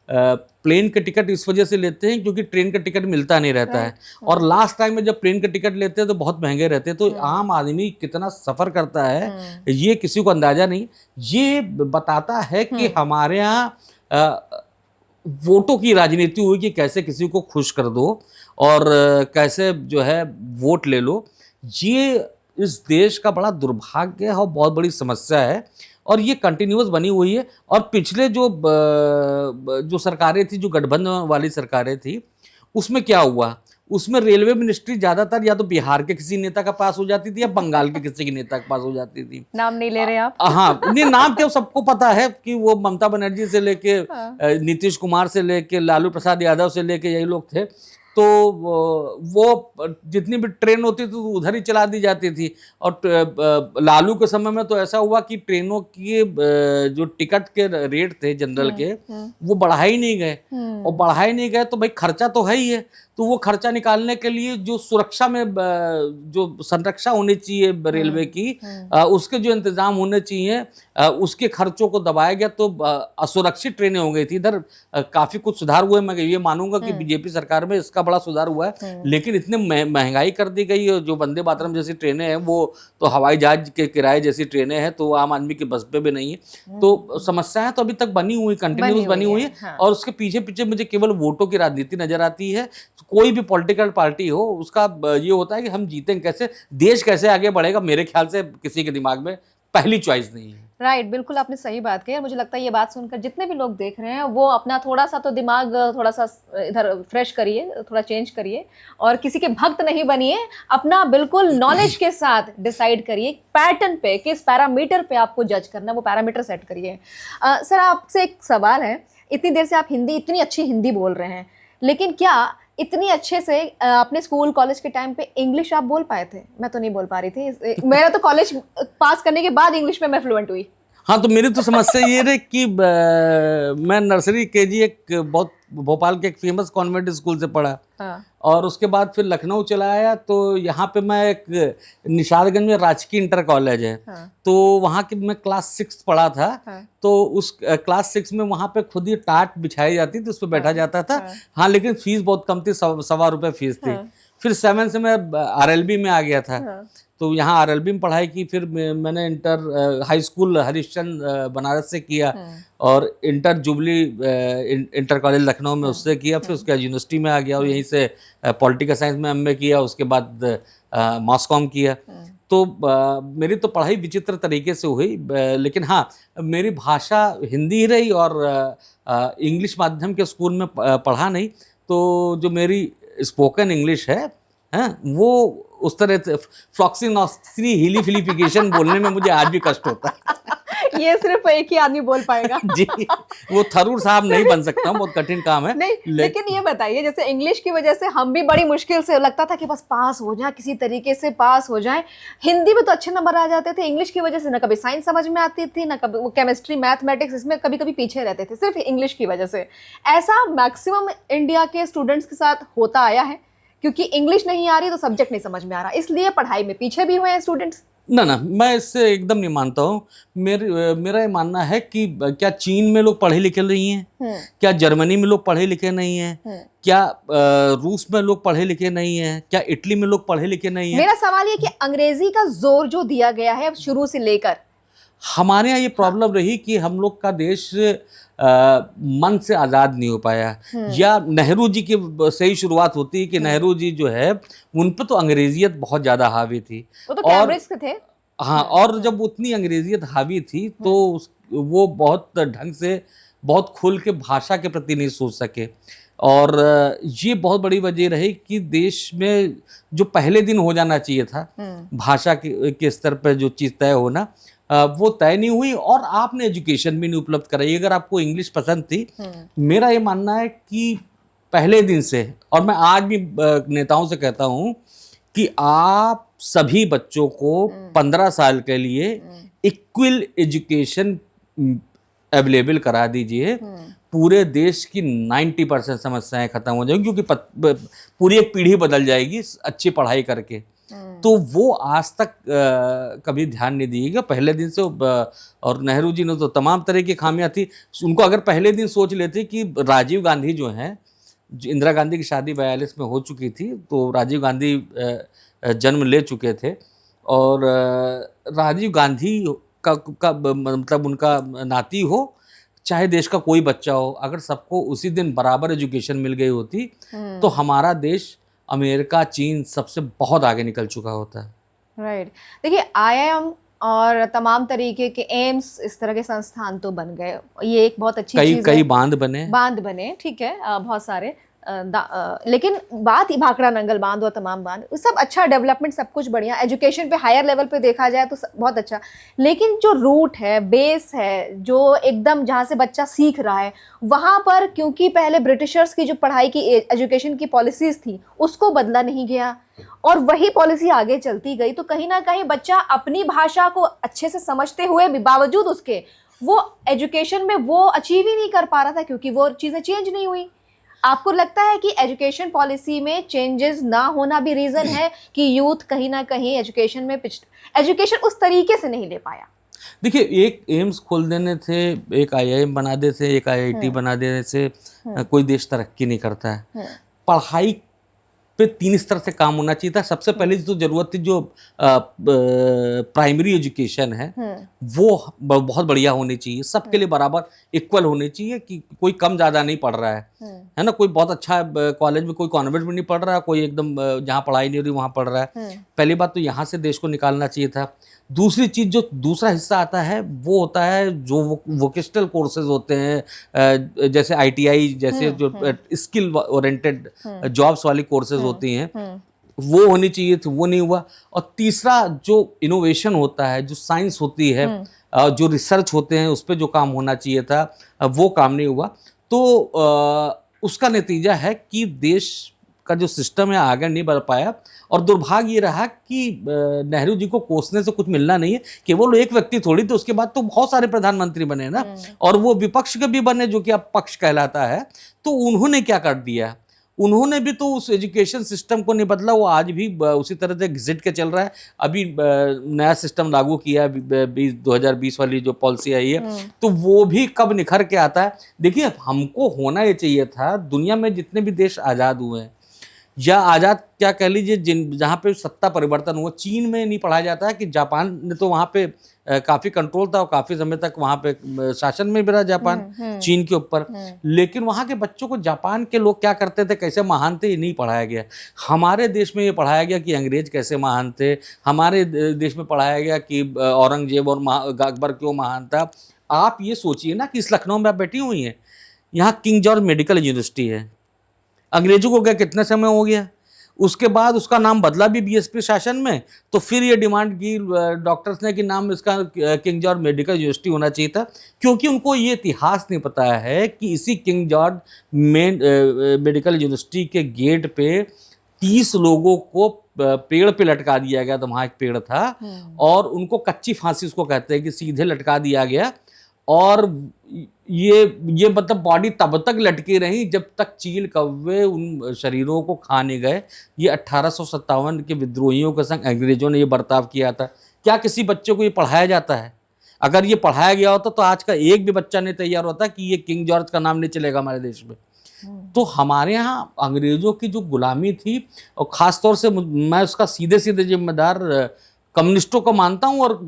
B: प्लेन का टिकट इस वजह से लेते हैं क्योंकि ट्रेन का टिकट मिलता नहीं रहता है, और लास्ट टाइम में जब प्लेन का टिकट लेते हैं तो बहुत महंगे रहते हैं। तो आम आदमी कितना सफ़र करता है ये किसी को अंदाजा नहीं। ये बताता है कि हमारे यहाँ वोटों की राजनीति हुई कि कैसे किसी को खुश कर दो और कैसे जो है वोट ले लो। ये इस देश का बड़ा दुर्भाग्य है और बहुत बड़ी समस्या है, और ये कंटिन्यूस बनी हुई है। और पिछले जो सरकारें थी, जो गठबंधन वाली सरकारें थी, उसमें क्या हुआ, उसमें रेलवे मिनिस्ट्री ज़्यादातर या तो बिहार के किसी नेता का पास हो जाती थी या बंगाल के किसी के नेता के पास हो जाती थी।
A: नाम नहीं ले रहे आप?
B: हाँ, नहीं, नाम क्या सबको पता है कि वो ममता बनर्जी से लेके नीतीश कुमार से लेके लालू प्रसाद यादव से लेके यही लोग थे। तो वो जितनी भी ट्रेन होती थी तो उधर ही चला दी जाती थी। और लालू के समय में तो ऐसा हुआ कि ट्रेनों की जो टिकट के रेट थे जनरल के, वो बढ़ा ही नहीं गए, और बढ़ा ही नहीं गए तो भाई खर्चा तो है ही है। तो वो खर्चा निकालने के लिए जो सुरक्षा में जो संरक्षा होनी चाहिए रेलवे की, उसके जो इंतजाम होने चाहिए, उसके खर्चों को दबाया गया, तो असुरक्षित ट्रेनें हो गई थी। इधर काफी कुछ सुधार हुए, मैं ये मानूंगा कि बीजेपी सरकार में इसका बड़ा सुधार हुआ है, लेकिन इतने महंगाई कर दी गई है। जो वंदे मातरम जैसी ट्रेनें हैं वो तो हवाई जहाज के किराए जैसी ट्रेनें हैं, तो आम आदमी के बस पे भी नहीं है। तो समस्याएं तो अभी तक बनी हुई, कंटिन्यूस बनी हुई है।
A: हाँ।
B: और उसके पीछे पीछे मुझे केवल वोटों की राजनीति नजर आती है। कोई भी पॉलिटिकल पार्टी हो, उसका ये होता है कि हम जीतेंगे कैसे, देश कैसे आगे बढ़ेगा, मेरे ख्याल से किसी के दिमाग में पहली चॉइस नहीं है।
A: राइट, बिल्कुल आपने सही बात कही। मुझे लगता है ये बात सुनकर जितने भी लोग देख रहे हैं वो अपना थोड़ा सा तो दिमाग थोड़ा सा इधर फ्रेश करिए, थोड़ा चेंज करिए, और किसी के भक्त नहीं बनिए। अपना बिल्कुल नॉलेज के साथ डिसाइड करिए पैटर्न पे, किस पैरामीटर पे आपको जज करना है, वो पैरामीटर सेट करिए। सर, आपसे एक सवाल है। इतनी देर से आप हिंदी, इतनी अच्छी हिंदी बोल रहे हैं, लेकिन क्या इतनी अच्छे से अपने स्कूल कॉलेज के टाइम पे इंग्लिश आप बोल पाए थे? मैं तो नहीं बोल पा रही थी। मेरा तो कॉलेज पास करने के बाद इंग्लिश में मैं फ्लुएंट हुई।
B: हाँ, तो मेरी तो समस्या ये रही कि मैं नर्सरी केजी एक बहुत भोपाल के एक फेमस कॉन्वेंट स्कूल से पढ़ा।
A: हाँ।
B: और उसके बाद फिर लखनऊ चला आया, तो यहाँ पे मैं एक निशादगंज में राजकीय इंटर कॉलेज है।
A: हाँ।
B: तो वहाँ की मैं क्लास 6 पढ़ा था।
A: हाँ।
B: तो उस क्लास 6 में वहाँ पे खुद ही टाट बिछाई जाती थी, उस पर बैठा जाता था। हाँ, लेकिन फीस बहुत कम थी, ₹1.25 फीस थी। फिर 7 से मैं RLB में आ गया था। तो यहाँ RLB में पढ़ाई की। फिर मैंने inter high school Harishchandra Banaras से किया, और inter jubilee inter college Lucknow में उससे किया। फिर उसके बाद यूनिवर्सिटी में आ गया, और यहीं से पॉलिटिकल साइंस में MA किया। उसके बाद मास कॉम किया। तो मेरी तो पढ़ाई विचित्र तरीके से हुई, लेकिन हाँ, मेरी भाषा हिंदी ही रही, और इंग्लिश माध्यम के स्कूल में पढ़ा नहीं। तो जो मेरी स्पोकन इंग्लिश है, वो उस तरह से फ्लॉक्सिनॉस्ट्री हीलिफिलिफिकेशन बोलने में मुझे आज भी कष्ट होता है।
A: ये सिर्फ एक ही आदमी बोल पाएगा।
B: जी, वो थरूर साहब नहीं बन सकता, बहुत कठिन काम है।
A: नहीं, लेकिन ये बताइए, जैसे इंग्लिश की वजह से हम भी बड़ी मुश्किल से, लगता था कि बस पास हो जाए, किसी तरीके से पास हो जाए। हिंदी में तो अच्छे नंबर आ जाते थे, इंग्लिश की वजह से ना कभी साइंस समझ में आती थी, ना कभी वो केमिस्ट्री, मैथमेटिक्स, इसमें कभी कभी पीछे रहते थे, सिर्फ इंग्लिश की वजह से। ऐसा मैक्सिमम इंडिया के स्टूडेंट्स के साथ होता आया है, क्योंकि इंग्लिश नहीं आ रही तो सब्जेक्ट नहीं समझ में आ रहा, इसलिए पढ़ाई में पीछे भी हुए हैं स्टूडेंट्स।
B: ना, मैं इससे एकदम नहीं मानता हूँ। मेरा ये मानना है कि क्या चीन में लोग पढ़े लिखे नहीं हैं? क्या जर्मनी में लोग पढ़े लिखे नहीं हैं? क्या रूस में लोग पढ़े लिखे नहीं हैं? क्या इटली में लोग पढ़े लिखे नहीं हैं?
A: मेरा सवाल ये कि अंग्रेजी का जोर जो दिया गया है शुरू से लेकर,
B: हमारे यहाँ ये प्रॉब्लम रही कि हम लोग का देश मन से आज़ाद नहीं हो पाया। या नेहरू जी की सही शुरुआत होती है कि नेहरू जी जो है, उन पे तो अंग्रेजियत बहुत ज़्यादा हावी थी।
A: वो तो कैम्ब्रिज के थे।
B: हाँ, और जब उतनी अंग्रेजियत हावी थी तो वो बहुत ढंग से, बहुत खुल के भाषा के प्रति नहीं सोच सके। और ये बहुत बड़ी वजह रही कि देश में जो पहले दिन हो जाना चाहिए था भाषा के स्तर पर, जो चीज़ तय होना, वो तय नहीं हुई। और आपने एजुकेशन भी नहीं उपलब्ध कराई। अगर आपको इंग्लिश पसंद थी, मेरा ये मानना है कि पहले दिन से, और मैं आज भी नेताओं से कहता हूँ कि आप सभी बच्चों को 15 साल के लिए इक्वल एजुकेशन अवेलेबल करा दीजिए। पूरे देश की 90% समस्याएं खत्म हो जाएंगी, क्योंकि पूरी एक पीढ़ी बदल जाएगी अच्छी पढ़ाई करके। तो वो आज तक कभी ध्यान नहीं दिएगा पहले दिन से। और नेहरू जी ने तो तमाम तरह की खामियां थी, उनको अगर पहले दिन सोच लेते कि राजीव गांधी जो हैं, इंदिरा गांधी की शादी 42 में हो चुकी थी, तो राजीव गांधी जन्म ले चुके थे, और राजीव गांधी का मतलब उनका नाती हो, चाहे देश का कोई बच्चा हो, अगर सबको उसी दिन बराबर एजुकेशन मिल गई होती तो हमारा देश अमेरिका, चीन सबसे बहुत आगे निकल चुका होता है।
A: राइट। देखिए, IIM और तमाम तरीके के एम्स, इस तरह के संस्थान तो बन गए, ये एक बहुत अच्छी चीज़ है।
B: कई बांध बने,
A: ठीक है, बहुत सारे। लेकिन बात ही भाखड़ा नंगल बांध और तमाम बांध, सब अच्छा डेवलपमेंट, सब कुछ बढ़िया, एजुकेशन पे हायर लेवल पे देखा जाए तो बहुत अच्छा। लेकिन जो रूट है, बेस है, जो एकदम जहाँ से बच्चा सीख रहा है, वहाँ पर क्योंकि पहले ब्रिटिशर्स की जो पढ़ाई की, एजुकेशन की पॉलिसीज़ थी, उसको बदला नहीं गया, और वही पॉलिसी आगे चलती गई, तो कहीं ना कहीं बच्चा अपनी भाषा को अच्छे से समझते हुए भी बावजूद उसके वो एजुकेशन में वो अचीव ही नहीं कर पा रहा था, क्योंकि वो चीज़ें चेंज नहीं हुई। आपको लगता है कि एजुकेशन पॉलिसी में चेंजेस ना होना भी रीजन है कि यूथ कहीं ना कहीं एजुकेशन में एजुकेशन उस तरीके से नहीं ले पाया?
B: देखिए, एक एम्स खोल देने से, एक आईआईएम बना देने से, एक आईआईटी बना देने से कोई देश तरक्की नहीं करता है। पढ़ाई पे 3 स्तर से काम होना चाहिए था। सबसे पहले तो ज़रूरत थी जो प्राइमरी एजुकेशन है वो बहुत बढ़िया होनी चाहिए, सबके लिए बराबर इक्वल होनी चाहिए, कि कोई कम ज़्यादा नहीं पढ़ रहा है ना, कोई बहुत अच्छा कॉलेज में, कोई कॉन्वेंट में नहीं पढ़ रहा है, कोई एकदम जहाँ पढ़ाई नहीं हो रही वहाँ पढ़ रहा है। पहली बात तो यहाँ से देश को निकालना चाहिए था। दूसरी चीज़, जो दूसरा हिस्सा आता है वो होता है जो वोकेशनल कोर्सेज होते हैं, जैसे आईटीआई जैसे जो स्किल ओरिएंटेड जॉब्स वाली कोर्सेज होती हैं, वो होनी चाहिए थी, वो नहीं हुआ। और तीसरा, जो इनोवेशन होता है, जो साइंस होती है, जो रिसर्च होते हैं, उस पर जो काम होना चाहिए था, वो काम नहीं हुआ। तो उसका नतीजा है कि देश का जो सिस्टम है आगे नहीं बढ़ पाया। और दुर्भाग्य ये रहा कि नेहरू जी को कोसने से कुछ मिलना नहीं है। केवल एक व्यक्ति थोड़ी, तो उसके बाद तो बहुत सारे प्रधानमंत्री बने ना, और वो विपक्ष के भी बने, जो कि अब पक्ष कहलाता है। तो उन्होंने क्या कर दिया, उन्होंने भी तो उस एजुकेशन सिस्टम को नहीं बदला, वो आज भी उसी तरह से घिसट के चल रहा है। अभी नया सिस्टम लागू किया 2020 वाली जो पॉलिसी आई है, तो वो भी कब निखर के आता है। देखिए, हमको होना ये चाहिए था, दुनिया में जितने भी देश आज़ाद हुए हैं, या आज़ाद क्या कह लीजिए, जहाँ पे सत्ता परिवर्तन हुआ, चीन में नहीं पढ़ाया जाता है कि जापान ने तो वहाँ पे काफ़ी कंट्रोल था और काफ़ी समय तक वहाँ पे शासन में भी रहा जापान चीन के ऊपर। लेकिन वहाँ के बच्चों को जापान के लोग क्या करते थे, कैसे महान थे, ये नहीं पढ़ाया गया। हमारे देश में ये पढ़ाया गया कि अंग्रेज कैसे महान थे, हमारे देश में पढ़ाया गया कि औरंगजेब और अकबर क्यों महान था। आप ये सोचिए ना कि इस लखनऊ में आप बैठी हुई हैं, यहाँ किंग जॉर्ज मेडिकल यूनिवर्सिटी है, अंग्रेजों को क्या कितने समय हो गया, उसके बाद उसका नाम बदला भी बीएसपी शासन में, तो फिर ये डिमांड की डॉक्टर्स ने कि नाम इसका किंग जॉर्ज मेडिकल यूनिवर्सिटी होना चाहिए था, क्योंकि उनको ये इतिहास नहीं पता है कि इसी किंग जॉर्ज मेडिकल यूनिवर्सिटी के गेट पे 30 लोगों को पेड़ पे लटका दिया गया था। वहाँ एक पेड़ था और उनको कच्ची फांसी उसको कहते हैं कि सीधे लटका दिया गया, और ये मतलब बॉडी तब तक लटकी रही जब तक चील कौवे उन शरीरों को खा नहीं गए। ये 1857 के विद्रोहियों के संग अंग्रेजों ने ये बर्ताव किया था। क्या किसी बच्चे को ये पढ़ाया जाता है? अगर ये पढ़ाया गया होता तो आज का एक भी बच्चा नहीं तैयार होता कि ये किंग जॉर्ज का नाम नहीं चलेगा हमारे देश में। तो हमारे यहाँ अंग्रेजों की जो गुलामी थी, और ख़ास तौर से मैं उसका सीधे सीधे जिम्मेदार कम्युनिस्टों को मानता हूँ, और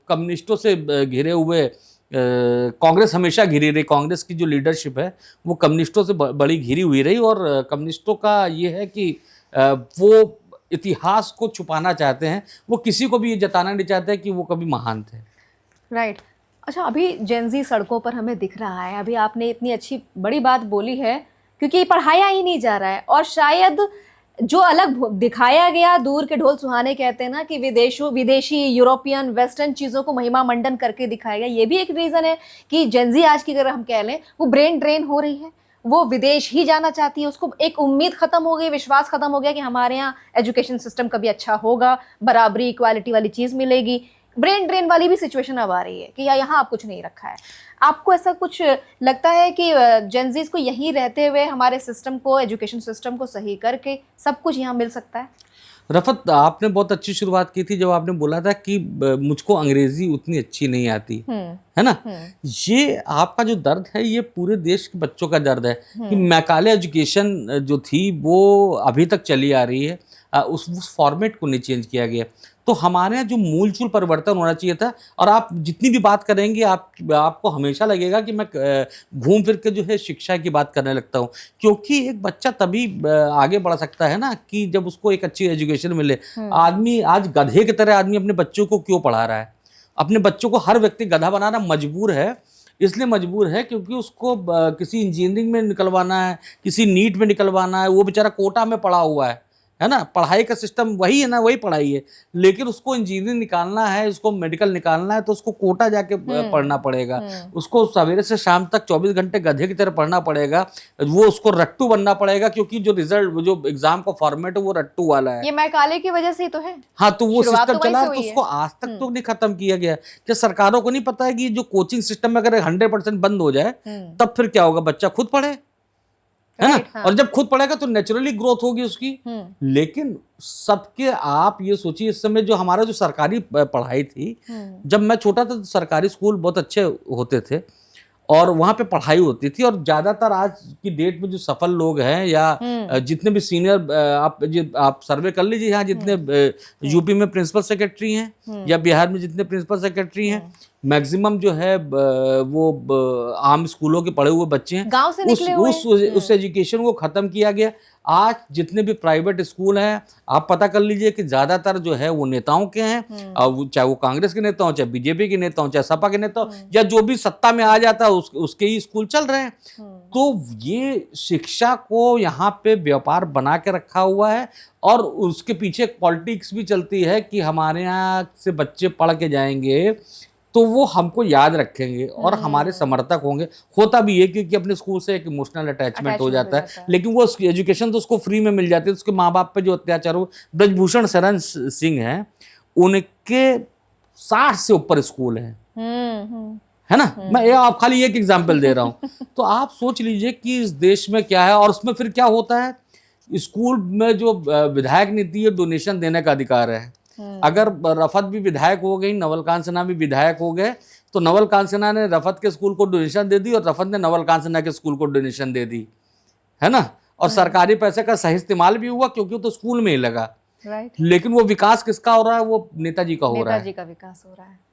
B: कम्युनिस्टों से घिरे हुए कांग्रेस हमेशा घिरी रही। कांग्रेस की जो लीडरशिप है वो कम्युनिस्टों से बड़ी घिरी हुई रही, और कम्युनिस्टों का ये है कि वो इतिहास को छुपाना चाहते हैं, वो किसी को भी ये जताना नहीं चाहते कि वो कभी महान थे।
A: राइट। अच्छा, अभी जेनजी सड़कों पर हमें दिख रहा है, अभी आपने इतनी अच्छी बड़ी बात बोली है, क्योंकि पढ़ाया ही नहीं जा रहा है, और शायद जो अलग दिखाया गया, दूर के ढोल सुहाने कहते हैं ना, कि विदेशी यूरोपियन वेस्टर्न चीज़ों को महिमा मंडन करके दिखाया गया, ये भी एक रीज़न है कि जेनजी आज की अगर हम कह लें, वो ब्रेन ड्रेन हो रही है, वो विदेश ही जाना चाहती है, उसको एक उम्मीद खत्म हो गई, विश्वास खत्म हो गया कि हमारे यहाँ एजुकेशन सिस्टम कभी अच्छा होगा, बराबरी इक्वालिटी वाली चीज़ मिलेगी। ब्रेन ड्रेन वाली भी सिचुएशन अब आ रही है कि यहाँ आप कुछ नहीं रखा है। आपको ऐसा कुछ लगता है कि जेनजीज को यहीं रहते हुए हमारे सिस्टम को, एजुकेशन सिस्टम को सही करके सब कुछ यहाँ मिल सकता है?
B: रफत, आपने बहुत अच्छी शुरुआत की थी जब आपने बोला था कि मुझको अंग्रेजी उतनी अच्छी नहीं आती, है ना। ये आपका जो दर्द है, ये पूरे देश के बच्चों का दर्द है कि मैकाले एजुकेशन जो थी वो अभी तक चली आ रही है, उस फॉर्मेट को नहीं चेंज किया गया। तो हमारे यहाँ जो मूलचूल परिवर्तन होना चाहिए था, और आप जितनी भी बात करेंगे आपको हमेशा लगेगा कि मैं घूम फिर के जो है शिक्षा की बात करने लगता हूँ, क्योंकि एक बच्चा तभी आगे बढ़ सकता है ना कि जब उसको एक अच्छी एजुकेशन मिले। आदमी आज गधे की तरह आदमी अपने बच्चों को क्यों पढ़ा रहा है? अपने बच्चों को हर व्यक्ति गधा बनाना मजबूर है, इसलिए मजबूर है क्योंकि उसको किसी इंजीनियरिंग में निकलवाना है, किसी नीट में निकलवाना है। वो बेचारा कोटा में पढ़ा हुआ है ना, पढ़ाई का सिस्टम वही है ना, वही पढ़ाई है, लेकिन उसको इंजीनियरिंग निकालना है, उसको मेडिकल निकालना है, तो उसको कोटा जाके पढ़ना पड़ेगा। उसको सवेरे से शाम तक 24 घंटे गधे की तरह पढ़ना पड़ेगा। वो उसको रट्टू बनना पड़ेगा, क्योंकि जो रिजल्ट, जो एग्जाम का फॉर्मेट है वो रट्टू वाला है।
A: ये मैकाले की वजह से ही तो है।
B: हाँ, तो वो सिस्टम चला, तो उसको आज तक तो नहीं खत्म किया गया। क्या सरकारों को नहीं पता है कि जो कोचिंग सिस्टम में अगर 100% बंद हो जाए तब फिर क्या होगा? बच्चा खुद पढ़े, है ना।
A: हाँ।
B: और जब खुद पढ़ेगा तो नेचुरली ग्रोथ होगी उसकी। लेकिन सबके आप ये सोचिए, इस समय जो हमारा जो सरकारी पढ़ाई थी, जब मैं छोटा था तो सरकारी स्कूल बहुत अच्छे होते थे और वहाँ पे पढ़ाई होती थी। और ज़्यादातर आज की डेट में जो सफल लोग हैं या जितने भी सीनियर, आप सर्वे कर लीजिए, यहाँ जितने यूपी में प्रिंसिपल सेक्रेटरी हैं या बिहार में जितने प्रिंसिपल सेक्रेटरी हैं, मैक्सिमम जो है आम स्कूलों के पढ़े हुए बच्चे हैं,
A: गांव से निकले हुए
B: उस एजुकेशन को ख़त्म किया गया। आज जितने भी प्राइवेट स्कूल हैं, आप पता कर लीजिए कि ज़्यादातर जो है वो नेताओं के हैं, और चाहे वो कांग्रेस के नेता हों, चाहे बीजेपी के नेता हों, चाहे सपा के नेता हों, या जो भी सत्ता में आ जाता है उसके ही स्कूल चल रहे हैं। तो ये शिक्षा को यहाँ पे व्यापार बना के रखा हुआ है और उसके पीछे एक पॉलिटिक्स भी चलती है कि हमारे यहाँ से बच्चे पढ़ के जाएंगे तो वो हमको याद रखेंगे और हमारे समर्थक होंगे। होता भी है क्योंकि अपने स्कूल से एक इमोशनल अटैचमेंट हो जाता है, लेकिन वो एजुकेशन तो उसको फ्री में मिल जाती है। उसके माँ बाप पे जो अत्याचार हो, ब्रजभूषण शरण सिंह हैं, उनके 60 से ऊपर स्कूल हैं, है ना। मैं आप खाली एक एग्जाम्पल दे रहा हूँ। तो आप सोच लीजिए कि इस देश में क्या है। और उसमें फिर क्या होता है, स्कूल में जो विधायक नीति है, डोनेशन देने का अधिकार है। अगर रफत भी विधायक हो गई, नवल कांत सिन्हा भी विधायक हो गए, तो नवल कांत सिन्हा ने रफत के स्कूल को डोनेशन दे दी और रफत ने नवल कांत सिन्हा के स्कूल को डोनेशन दे दी, है ना। और सरकारी पैसे का सही इस्तेमाल भी हुआ क्योंकि वो तो स्कूल में ही लगा। लेकिन वो विकास किसका हो रहा है, वो नेताजी का हो रहा है।
A: नेताजी का विकास हो रहा है।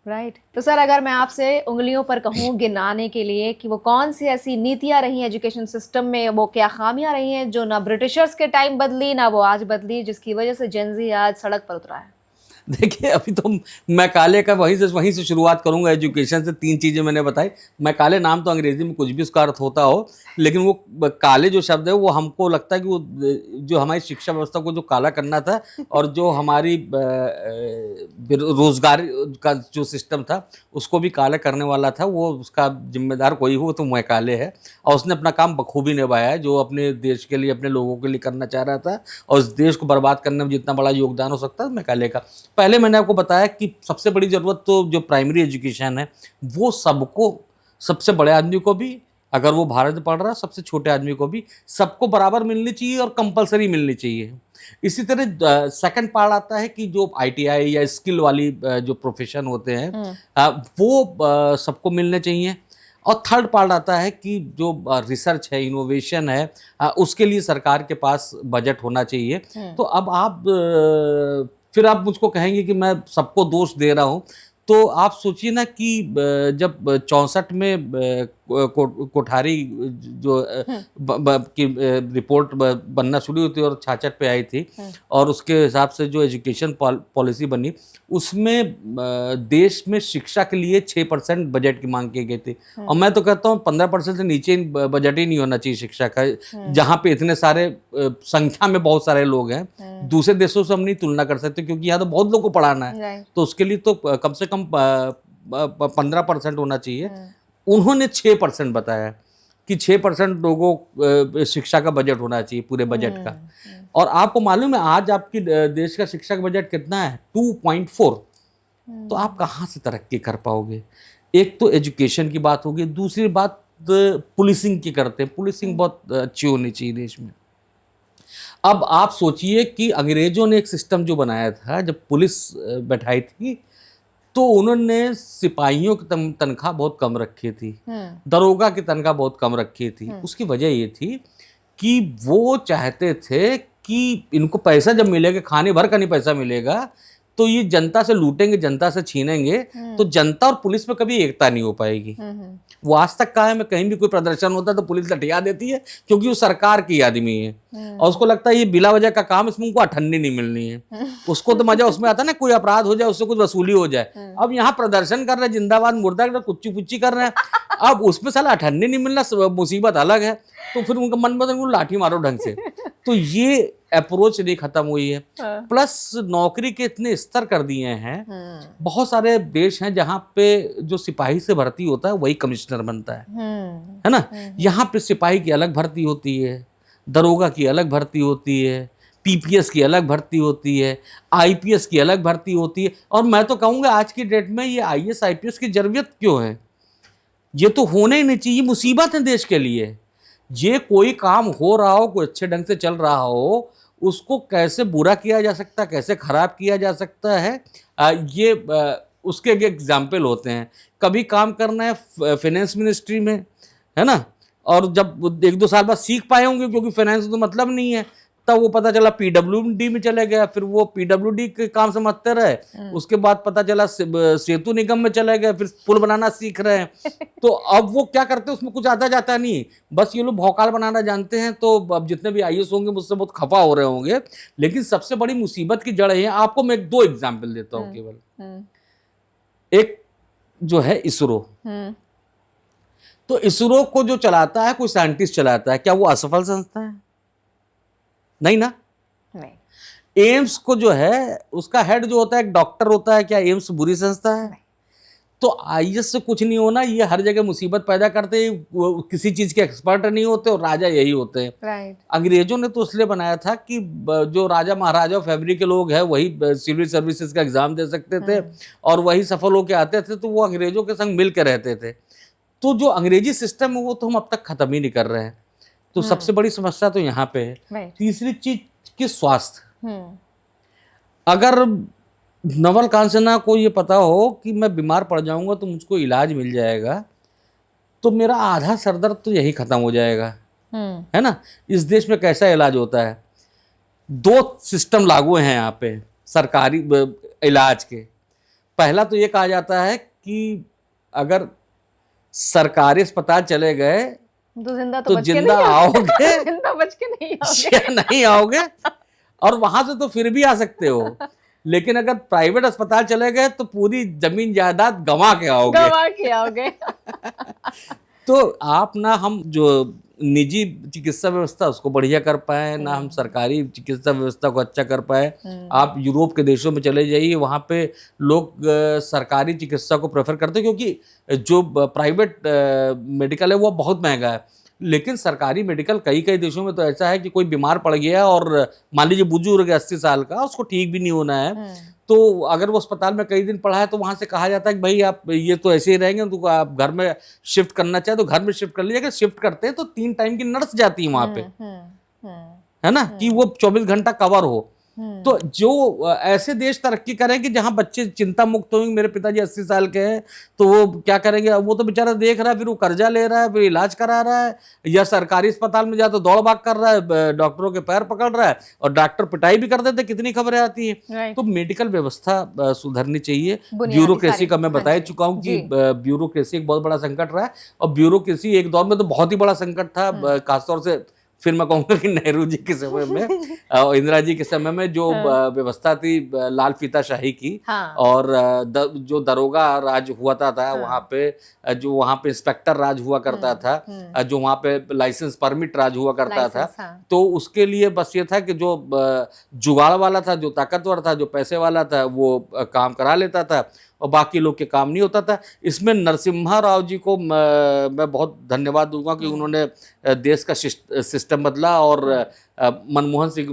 A: राइट। तो सर, अगर मैं आपसे उंगलियों पर कहूँ गिनाने के लिए कि वो कौन सी ऐसी नीतियां रही हैं एजुकेशन सिस्टम में, वो क्या खामियां रही हैं जो ना ब्रिटिशर्स के टाइम बदली ना वो आज बदली, जिसकी वजह से जेन-ज़ी आज सड़क पर उतरा है?
B: देखिए, अभी तो मैकाले का वहीं से शुरुआत करूंगा। एजुकेशन से 3 चीज़ें मैंने बताई। मैकाले नाम तो अंग्रेजी में कुछ भी उसका अर्थ होता हो, लेकिन वो काले जो शब्द है वो हमको लगता है कि वो जो हमारी शिक्षा व्यवस्था को जो काला करना था और जो हमारी रोजगार का जो सिस्टम था उसको भी काला करने वाला था, वो उसका जिम्मेदार कोई हो तो मैकाले है। और उसने अपना काम बखूबी निभाया है, जो अपने देश के लिए, अपने लोगों के लिए करना चाह रहा था और उस देश को बर्बाद करने में जितना बड़ा योगदान हो सकता है मैकाले का। पहले मैंने आपको बताया कि सबसे बड़ी ज़रूरत तो जो प्राइमरी एजुकेशन है वो सबको, सबसे बड़े आदमी को भी, अगर वो भारत में पढ़ रहा है, सबसे छोटे आदमी को भी, सबको बराबर मिलनी चाहिए और कंपलसरी मिलनी चाहिए। इसी तरह सेकंड पार्ट आता है कि जो ITI या स्किल वाली जो प्रोफेशन होते हैं वो सबको मिलने चाहिए। और थर्ड पार्ट आता है कि जो रिसर्च है, इनोवेशन है, उसके लिए सरकार के पास बजट होना चाहिए। तो अब आप फिर आप मुझको कहेंगे कि मैं सबको दोष दे रहा हूँ, तो आप सोचिए ना कि जब 64 में कोठारी जो की रिपोर्ट बनना शुरू हुई थी और 66 पे आई थी, और उसके हिसाब से जो एजुकेशन पॉलिसी बनी, उसमें देश में शिक्षा के लिए 6% बजट की मांग की गई थी। और मैं तो कहता हूँ 15% से नीचे बजट ही नहीं होना चाहिए शिक्षा का, जहाँ पे इतने सारे संख्या में बहुत सारे लोग हैं। दूसरे देशों से हम नहीं तुलना कर सकते क्योंकि यहाँ तो बहुत लोगों को पढ़ाना है, तो उसके लिए तो कम से कम 15% होना चाहिए। उन्होंने 6% बताया कि 6% लोगों शिक्षा का बजट होना चाहिए, पूरे बजट का। और आपको मालूम है आज आपकी देश का शिक्षा का बजट कितना है? 2.4। तो आप कहाँ से तरक्की कर पाओगे? एक तो एजुकेशन की बात होगी, दूसरी बात पुलिसिंग की करते हैं। पुलिसिंग बहुत अच्छी होनी चाहिए देश में। अब आप सोचिए कि अंग्रेजों ने एक सिस्टम जो बनाया था, जब पुलिस बैठाई थी तो उन्होंने सिपाहियों की तनख्वाह बहुत कम रखी थी, दरोगा की तनख्वाह बहुत कम रखी थी। उसकी वजह ये थी कि वो चाहते थे कि इनको पैसा जब मिलेगा, खाने भर का नहीं पैसा मिलेगा, तो ये जनता से लूटेंगे, जनता से छीनेंगे, तो जनता और पुलिस में कभी एकता नहीं हो पाएगी। वो आज तक कहा है, मैं कहीं भी कोई प्रदर्शन होता है तो पुलिस लठिया देती है क्योंकि वो सरकार की आदमी है और उसको लगता है ये बिला वजह का काम, इसमें उनको अठन्नी नहीं मिलनी है। उसको तो मजा उसमें आता है ना, कोई अपराध हो जाए, उससे कुछ वसूली हो जाए। अब यहाँ प्रदर्शन कर रहे हैं, जिंदाबाद मुर्दाबाद कुच्ची पुच्ची कर रहे हैं, अब उसमें साला अठन्नी नहीं मिलना मुसीबत अलग है। तो फिर उनका मन बदल, उनको लाठी मारो ढंग से। तो ये अप्रोच नहीं खत्म हुई है। प्लस नौकरी के इतने स्तर कर दिए हैं, बहुत सारे देश हैं जहाँ पे जो सिपाही से भर्ती होता है वही कमिश्नर बनता है ना। यहाँ पे सिपाही की अलग भर्ती होती है, दरोगा की अलग भर्ती होती है, PPS की अलग भर्ती होती है, IPS की अलग भर्ती होती है। और मैं तो कहूँगा आज की डेट में ये IAS IPS की जरूरत क्यों है? ये तो होना ही नहीं चाहिए, मुसीबत है देश के लिए। ये कोई काम हो रहा हो, कोई अच्छे ढंग से चल रहा हो, उसको कैसे बुरा किया जा सकता है, कैसे खराब किया जा सकता है, उसके एग्जाम्पल होते हैं। कभी काम करना है फाइनेंस मिनिस्ट्री में, है ना, और जब 1-2 साल बाद सीख पाए होंगे, क्योंकि फाइनेंस तो मतलब नहीं है, तब वो पता चला पीडब्ल्यूडी में चले गया, फिर वो पीडब्ल्यूडी के काम समझते रहे, उसके बाद पता चला सेतु निगम में चले गए, फिर पुल बनाना सीख रहे हैं। तो अब वो क्या करते हैं, उसमें कुछ आता जाता नहीं, बस ये लोग भौकाल बनाना जानते हैं। तो अब जितने भी आईएएस होंगे मुझसे बहुत खफा हो रहे होंगे, लेकिन सबसे बड़ी मुसीबत की जड़ है, आपको मैं 2 एग्जाम्पल देता हूँ केवल। एक जो है इसरो, तो इसरो को जो चलाता है कोई साइंटिस्ट चलाता है, क्या वो असफल संस्था है? नहीं ना।
A: नहीं।
B: एम्स को जो है उसका हेड जो होता है एक डॉक्टर होता है, क्या एम्स बुरी संस्था है?
A: नहीं।
B: तो आईएएस से कुछ नहीं होना, ये हर जगह मुसीबत पैदा करते हैं, वो किसी चीज के एक्सपर्ट नहीं होते और राजा यही होते हैं।
A: राइट।
B: अंग्रेजों ने तो इसलिए बनाया था कि जो राजा महाराजा फैमिली के लोग हैं वही सिविल सर्विसेज का एग्जाम दे सकते थे और वही सफल होके आते थे, तो वो अंग्रेजों के संग मिल के रहते थे। तो जो अंग्रेजी सिस्टम है वो तो हम अब तक खत्म ही नहीं कर रहे हैं। तो सबसे बड़ी समस्या तो यहाँ पे है। तीसरी चीज कि स्वास्थ्य, अगर नवल कांसना को ये पता हो कि मैं बीमार पड़ जाऊंगा तो मुझको इलाज मिल जाएगा, तो मेरा आधा सरदर्द तो यही खत्म हो जाएगा, है ना। इस देश में कैसा इलाज होता है, 2 सिस्टम लागू हैं यहाँ पे सरकारी इलाज के। पहला तो ये कहा जाता है कि अगर सरकारी अस्पताल चले गए तो जिंदा आओगे,
A: जिंदा बच के नहीं
B: या नहीं आओगे, और वहां से तो फिर भी आ सकते हो, लेकिन अगर प्राइवेट अस्पताल चले गए तो पूरी जमीन जायदाद गंवा के आओगे। तो आप ना, हम जो निजी चिकित्सा व्यवस्था उसको बढ़िया कर पाए ना, हम सरकारी चिकित्सा व्यवस्था को अच्छा कर पाए। आप यूरोप के देशों में चले जाइए, वहाँ पे लोग सरकारी चिकित्सा को प्रेफर करते हैं, क्योंकि जो प्राइवेट मेडिकल है वो बहुत महंगा है। लेकिन सरकारी मेडिकल कई देशों में तो ऐसा है कि कोई बीमार पड़ गया और मान लीजिए बुजुर्ग 80 साल का, उसको ठीक भी नहीं होना है, तो अगर वो अस्पताल में कई दिन पड़ा है तो वहां से कहा जाता है कि भाई आप ये तो ऐसे ही रहेंगे, तो आप घर में शिफ्ट करना चाहे तो घर में शिफ्ट कर लीजिए। अगर शिफ्ट करते हैं तो 3 टाइम की नर्स जाती है वहां पे, है ना, कि वो 24 घंटा कवर हो। तो जो ऐसे देश तरक्की करें कि जहां बच्चे चिंता मुक्त होंगे, मेरे पिताजी 80 साल के हैं, तो वो क्या करेंगे, वो तो बेचारा देख रहा है, फिर वो कर्जा ले रहा है, फिर इलाज करा रहा है, या सरकारी अस्पताल में जा तो दौड़ भाग कर रहा है, डॉक्टरों के पैर पकड़ रहा है, और डॉक्टर पिटाई भी कर देते, कितनी खबरें आती हैं। तो मेडिकल व्यवस्था सुधरनी चाहिए। ब्यूरोक्रेसी का मैं बता ही चुका हूँ कि ब्यूरोक्रेसी एक बहुत बड़ा संकट रहा है, और ब्यूरोक्रेसी एक दौर में तो बहुत ही बड़ा संकट था, खासतौर से फिर मैं कहूँगा कि नेहरू जी के समय में और इंदिरा जी के समय में जो व्यवस्था थी लाल फीताशाही की, और जो दरोगा राज हुआ था वहाँ पे, जो वहाँ पे इंस्पेक्टर राज हुआ करता था, जो वहाँ पे लाइसेंस परमिट राज हुआ करता था, तो उसके लिए बस ये था कि जो जुगाड़ वाला था, जो ताकतवर था, जो पैसे वाला था, वो काम करा लेता था और बाकी लोग के काम नहीं होता था। इसमें नरसिम्हा राव जी को मैं बहुत धन्यवाद दूंगा कि उन्होंने देश का सिस्टम बदला, और मनमोहन सिंह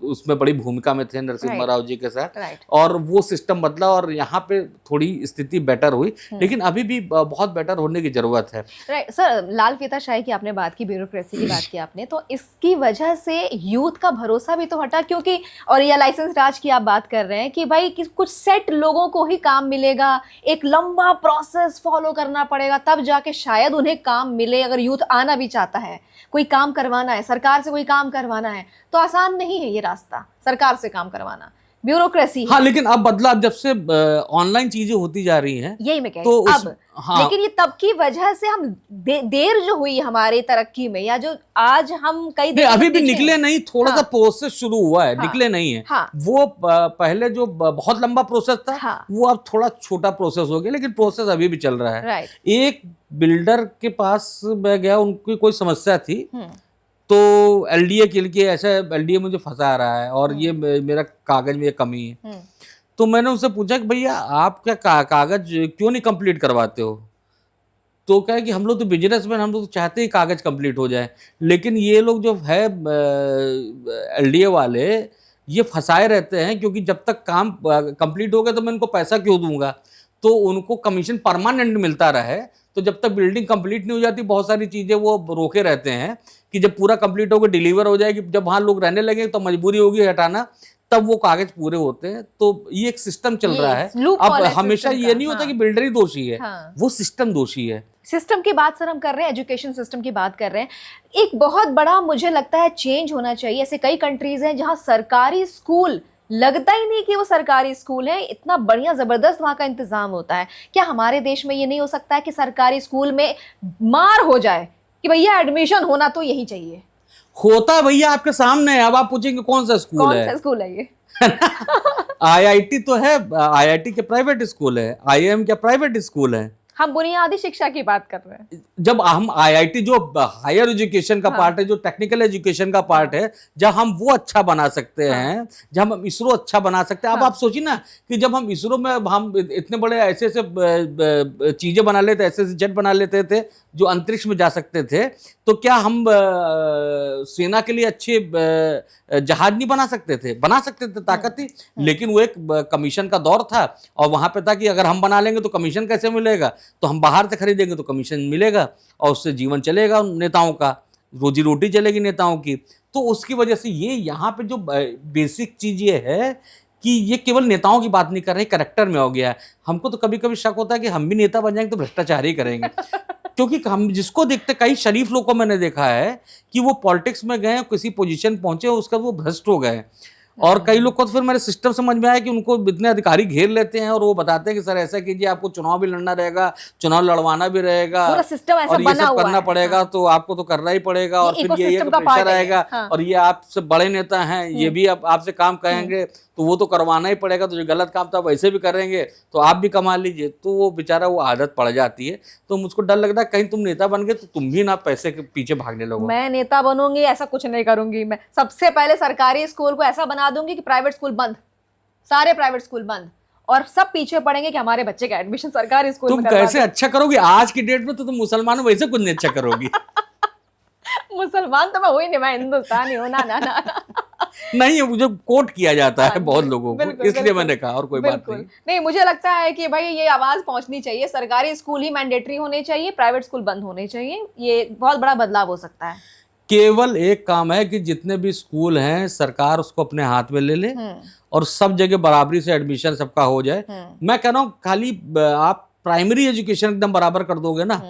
B: उसमें बड़ी भूमिका में थे नरसिम्हा राव जी के साथ, और वो सिस्टम बदला और यहाँ पे थोड़ी स्थिति बेटर हुई, लेकिन अभी भी बहुत बेटर होने की जरूरत है।
A: राइट सर, लाल फीताशाही की आपने बात की, ब्यूरोक्रेसी की बात की आपने, तो इसकी वजह से यूथ का भरोसा भी तो हटा, क्योंकि और ये लाइसेंस राज की आप बात कर रहे हैं कि भाई कुछ सेट लोगों को ही काम मिलेगा, एक लंबा प्रोसेस फॉलो करना पड़ेगा, तब जाके शायद उन्हें काम मिले। अगर यूथ आना भी चाहता है, कोई काम करवाना है, सरकार से कोई काम करवाना है, तो आसान नहीं है ये रास्ता सरकार से काम करवाना, ब्यूरोक्रेसी।
B: हाँ, लेकिन अब बदला, जब से ऑनलाइन चीजें होती जा रही हैं,
A: यही मैं कह
B: तो
A: रही हूं अब। हाँ, लेकिन ये तब की वजह से हम देर जो हुई हमारी तरक्की में, या जो आज हम कई देर
B: अभी भी निकले नहीं, थोड़ा सा प्रोसेस शुरू हुआ है, निकले नहीं है।
A: हाँ,
B: वो पहले जो बहुत लंबा प्रोसेस था, वो अब थोड़ा छोटा प्रोसेस हो गया, लेकिन प्रोसेस अभी भी चल रहा है। एक बिल्डर के पास मैं गया, उनकी कोई समस्या थी, तो एलडीए के लिए ऐसा एलडीए मुझे फंसा रहा है और ये मेरा कागज में ये कमी है। तो मैंने उनसे पूछा कि भैया आप क्या कागज क्यों नहीं कंप्लीट करवाते हो? तो क्या है कि हम लोग तो बिजनेसमैन, हम लोग तो चाहते ही कागज कंप्लीट हो जाए, लेकिन ये लोग जो है एलडीए वाले ये फंसाए रहते हैं, क्योंकि जब तक काम कंप्लीट हो गया तो मैं इनको पैसा क्यों दूंगा, तो उनको कमीशन परमानेंट मिलता रहे, तो जब तक बिल्डिंग कंप्लीट नहीं हो जाती बहुत सारी चीजें वो रोके रहते हैं कि जब पूरा कंप्लीट होकर डिलीवर हो जाएगी, जब वहां लोग रहने लगे तो मजबूरी होगी हटाना, तब वो कागज पूरे होते हैं। तो ये एक सिस्टम चल रहा है। अब हमेशा ये नहीं होता कि बिल्डर ही दोषी है, वो सिस्टम दोषी है।
A: सिस्टम की बात सर हम कर रहे हैं, एजुकेशन सिस्टम की बात कर रहे हैं। एक बहुत बड़ा मुझे लगता है चेंज होना चाहिए। ऐसे कई कंट्रीज हैं जहां सरकारी स्कूल लगता ही नहीं कि वो सरकारी स्कूल है, इतना बढ़िया जबरदस्त वहां का इंतजाम होता है। क्या हमारे देश में ये नहीं हो सकता है कि सरकारी स्कूल में मार हो जाए कि भैया एडमिशन होना तो यही चाहिए?
B: होता है भैया, आपके सामने है। अब आप पूछेंगे कौन सा स्कूल है?
A: कौन सा स्कूल है ये?
B: आईआईटी तो है, आईआईटी के प्राइवेट स्कूल है, आईआईएम क्या प्राइवेट स्कूल है।
A: हम बुनियादी शिक्षा की बात कर रहे हैं।
B: जब हम आईआईटी जो हायर एजुकेशन का पार्ट है, जो टेक्निकल एजुकेशन का पार्ट है, जब हम वो अच्छा बना सकते हैं, जब हम इसरो अच्छा बना सकते हैं। अब आप सोचिए ना कि जब हम इसरो में हम इतने बड़े ऐसे ऐसे चीजें बना लेते, ऐसे ऐसे जेट बना लेते थे जो अंतरिक्ष में जा सकते थे, तो क्या हम सेना के लिए अच्छे जहाज नहीं बना सकते थे? बना सकते थे, ताकत थी। लेकिन वो एक कमीशन का दौर था और वहां पे था कि अगर हम बना लेंगे तो कमीशन कैसे मिलेगा, तो हम बाहर से खरीदेंगे तो कमीशन मिलेगा और उससे जीवन चलेगा नेताओं का, रोजी रोटी चलेगी नेताओं की। तो उसकी वजह से ये यहाँ पे जो बेसिक चीज ये है कि ये केवल नेताओं की बात नहीं कर रहे, करेक्टर में हो गया है। हमको तो कभी कभी शक होता है कि हम भी नेता बन जाएंगे तो भ्रष्टाचार ही करेंगे। क्योंकि हम जिसको देखते, कई शरीफ लोगों को मैंने देखा है कि वो पॉलिटिक्स में गए, किसी पोजीशन पहुंचे, उसका वो भ्रष्ट हो गए। और कई लोग को तो फिर मेरे सिस्टम समझ में आया कि उनको इतने अधिकारी घेर लेते हैं और वो बताते हैं कि सर ऐसा कीजिए, आपको चुनाव भी लड़ना रहेगा, चुनाव लड़वाना भी रहेगा,
A: पूरा सिस्टम ऐसा
B: और ये
A: बना
B: सब
A: हुआ
B: करना
A: है।
B: पड़ेगा, तो आपको तो करना ही पड़ेगा। और फिर ये प्रेशर आएगा, और ये आपसे बड़े नेता हैं, ये भी आपसे काम कहेंगे तो वो तो करवाना ही पड़ेगा, तो जो गलत काम था वैसे भी करेंगे तो आप भी कमा लीजिए। तो वो बेचारा वो आदत पड़ जाती है। तो मुझको डर लगता है कहीं तुम नेता बन गए तो तुम भी ना पैसे के पीछे भागने लगो।
A: मैं नेता बनूंगी ऐसा कुछ नहीं करूंगी। मैं सबसे पहले सरकारी स्कूल को ऐसा बना दूंगी कि प्राइवेट स्कूल बंद, सारे प्राइवेट स्कूल बंद, और सब पीछे पड़ेंगे कि हमारे बच्चे का एडमिशन सरकारी स्कूल में
B: तुम कैसे अच्छा करोगी आज की डेट में? तो तुम मुसलमान वैसे कुछ नहीं अच्छा करोगी।
A: मुसलमान तो मैं हुई नहीं, मैं हिंदुस्तानी हूँ। ना ना ना
B: नहीं, मुझे कोट किया जाता है बहुत लोगों को, इसलिए
A: बिल्कुल,
B: मैंने कहा, और कोई बात नहीं।
A: नहीं, मुझे लगता है कि भाई ये आवाज पहुंचनी चाहिए, सरकारी स्कूल ही मैंडेटरी होने चाहिए, प्राइवेट स्कूल बंद होने चाहिए। ये बहुत बड़ा बदलाव हो सकता है।
B: केवल एक काम है कि जितने भी स्कूल हैं सरकार उसको अपने हाथ में ले ले और सब जगह बराबरी से एडमिशन सबका हो जाए। मैं कह रहा हूँ खाली आप प्राइमरी एजुकेशन एकदम बराबर कर दोगे ना,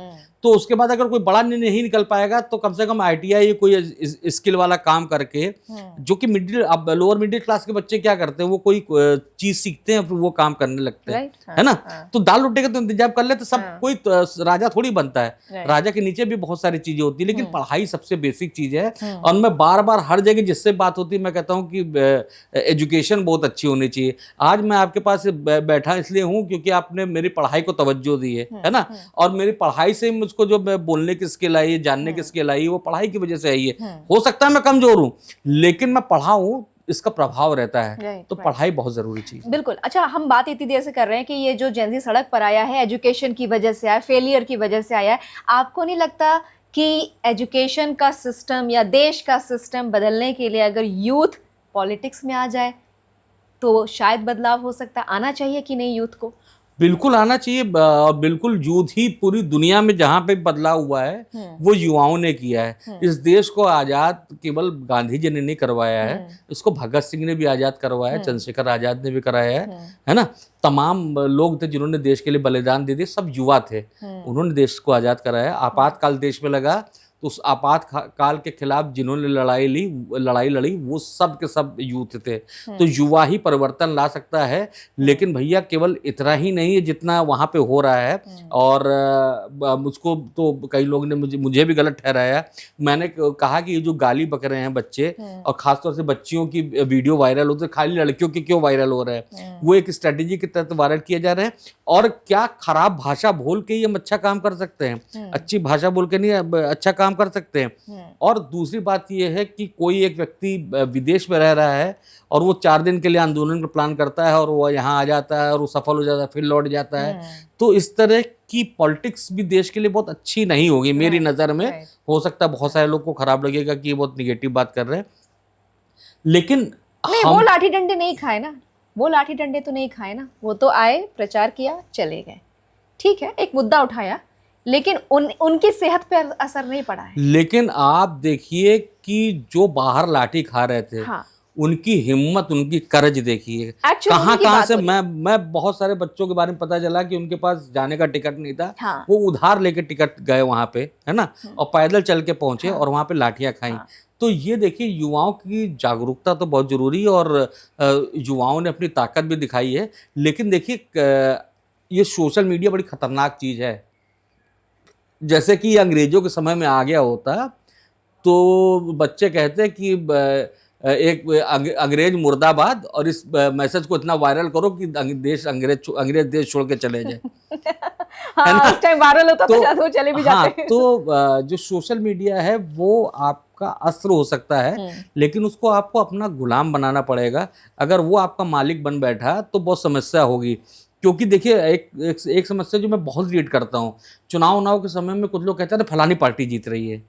B: तो उसके बाद अगर कोई बड़ा नहीं निकल पाएगा तो कम से कम आईटीआई कोई स्किल वाला काम करके, जो कि मिडिल, अब लोअर मिडिल क्लास के बच्चे क्या करते हैं, वो कोई चीज सीखते हैं फिर वो काम करने लगते हैं, है ना। तो दाल रोटी का तो इंतजाम कर ले तो सब कोई राजा थोड़ी बनता है। राजा के नीचे भी बहुत सारी चीजें होती है, लेकिन पढ़ाई सबसे बेसिक चीज है। और मैं बार बार हर जगह जिससे बात होती है मैं कहता हूँ कि एजुकेशन बहुत अच्छी होनी चाहिए। आज मैं आपके पास बैठा इसलिए हूँ क्योंकि आपने मेरी पढ़ाई को तवज्जो दी है ना। और मेरी पढ़ाई से मुझको जो बोलने की स्किल आई, जानने की स्किल आई, वो पढ़ाई की वजह से आई है। हो सकता है मैं कमजोर हूँ लेकिन मैं पढ़ा हूँ, इसका प्रभाव रहता है। तो पढ़ाई बहुत जरूरी चीज।
A: बिल्कुल। अच्छा, हम बात इतनी देर से कर रहे हैं कि ये जो जेन ज़ी सड़क पर आया है एजुकेशन की वजह से आया, फेलियर की वजह से आया है। आपको नहीं लगता कि एजुकेशन का सिस्टम या देश का सिस्टम बदलने के लिए अगर यूथ पॉलिटिक्स में आ जाए तो शायद बदलाव हो सकता है? आना चाहिए कि नहीं यूथ को?
B: बिल्कुल आना चाहिए। बिल्कुल, यूथ ही पूरी दुनिया में जहाँ पे बदलाव हुआ है वो युवाओं ने किया है। इस देश को आज़ाद केवल गांधी जी ने नहीं करवाया है, इसको भगत सिंह ने भी आज़ाद करवाया है, चंद्रशेखर आज़ाद ने भी कराया है ना। तमाम लोग थे जिन्होंने देश के लिए बलिदान दे दिए, सब युवा थे, उन्होंने देश को आज़ाद कराया। आपातकाल देश में लगा तो उस आपात काल के खिलाफ जिन्होंने लड़ाई लड़ी वो सब के सब यूथ थे। तो युवा ही परिवर्तन ला सकता है। लेकिन भैया केवल इतना ही नहीं है जितना वहाँ पे हो रहा है। और मुझको तो कई लोगों ने मुझे भी गलत ठहराया। मैंने कहा कि ये जो गाली बक रहे हैं बच्चे और खासतौर से बच्चियों की वीडियो वायरल होते, खाली लड़कियों की क्यों वायरल हो रहा है? वो एक स्ट्रेटेजी के तहत वायरल किए जा रहे हैं। और क्या खराब भाषा बोल के ही हम अच्छा काम कर सकते हैं? अच्छी भाषा बोल के नहीं अच्छा काम कर सकते हैं। और दूसरी बात यह है कि कोई एक व्यक्ति विदेश में रह रहा है और वो 4 दिन के लिए आंदोलन का प्लान करता है और वो यहाँ आ जाता है और वो सफल हो जाता है, फिर लौट जाता है। तो इस तरह की पॉलिटिक्स भी देश के लिए बहुत अच्छी नहीं होगी मेरी नज़र में। हो सकता है बहुत सारे लोग को खराब लगेगा कि ये बहुत निगेटिव बात कर रहे हैं, लेकिन
A: वो लाठी डंडे नहीं खाए ना, वो लाठी डंडे तो नहीं खाए ना। वो तो आए, प्रचार किया, चले गए। ठीक है, एक मुद्दा उठाया लेकिन उनकी सेहत पे असर नहीं पड़ा है।
B: लेकिन आप देखिए कि जो बाहर लाठी खा रहे थे,
A: हाँ,
B: उनकी हिम्मत, उनकी करज देखिए।
A: एक्चुअल
B: कहाँ
A: उन्हीं की
B: कहाँ
A: बात
B: से
A: हो रही है।
B: मैं बहुत सारे बच्चों के बारे में पता चला कि उनके पास जाने का टिकट नहीं था,
A: हाँ,
B: वो उधार लेके टिकट गए वहाँ पे, है ना, और पैदल चल के पहुंचे
A: हाँ,
B: और वहाँ पे लाठियाँ खाई।
A: हाँ,
B: तो ये देखिए, युवाओं की जागरूकता तो बहुत जरूरी है और युवाओं ने अपनी ताकत भी दिखाई है। लेकिन देखिए, ये सोशल मीडिया बड़ी खतरनाक चीज है। जैसे कि अंग्रेजों के समय में आ गया होता, तो बच्चे कहते हैं कि एक अंग्रेज मुर्दाबाद, और इस मैसेज को इतना वायरल करो कि अंग्रेज देश छोड़ के चले जाए। है
A: हाँ,
B: ना?
A: उस टाइम वायरल होता था,
B: तो
A: शायद वो चले भी
B: हाँ,
A: जाते।
B: तो जो सोशल मीडिया है वो आपका अस्त्र हो सकता है, लेकिन उसको आपको अपना गुलाम बनाना पड़ेगा। अगर वो आपका मालिक बन बैठा तो बहुत समस्या होगी। क्योंकि देखिए, एक समस्या जो मैं बहुत रीड करता हूँ, चुनाव के समय में कुछ लोग कहते हैं फलानी पार्टी जीत रही है,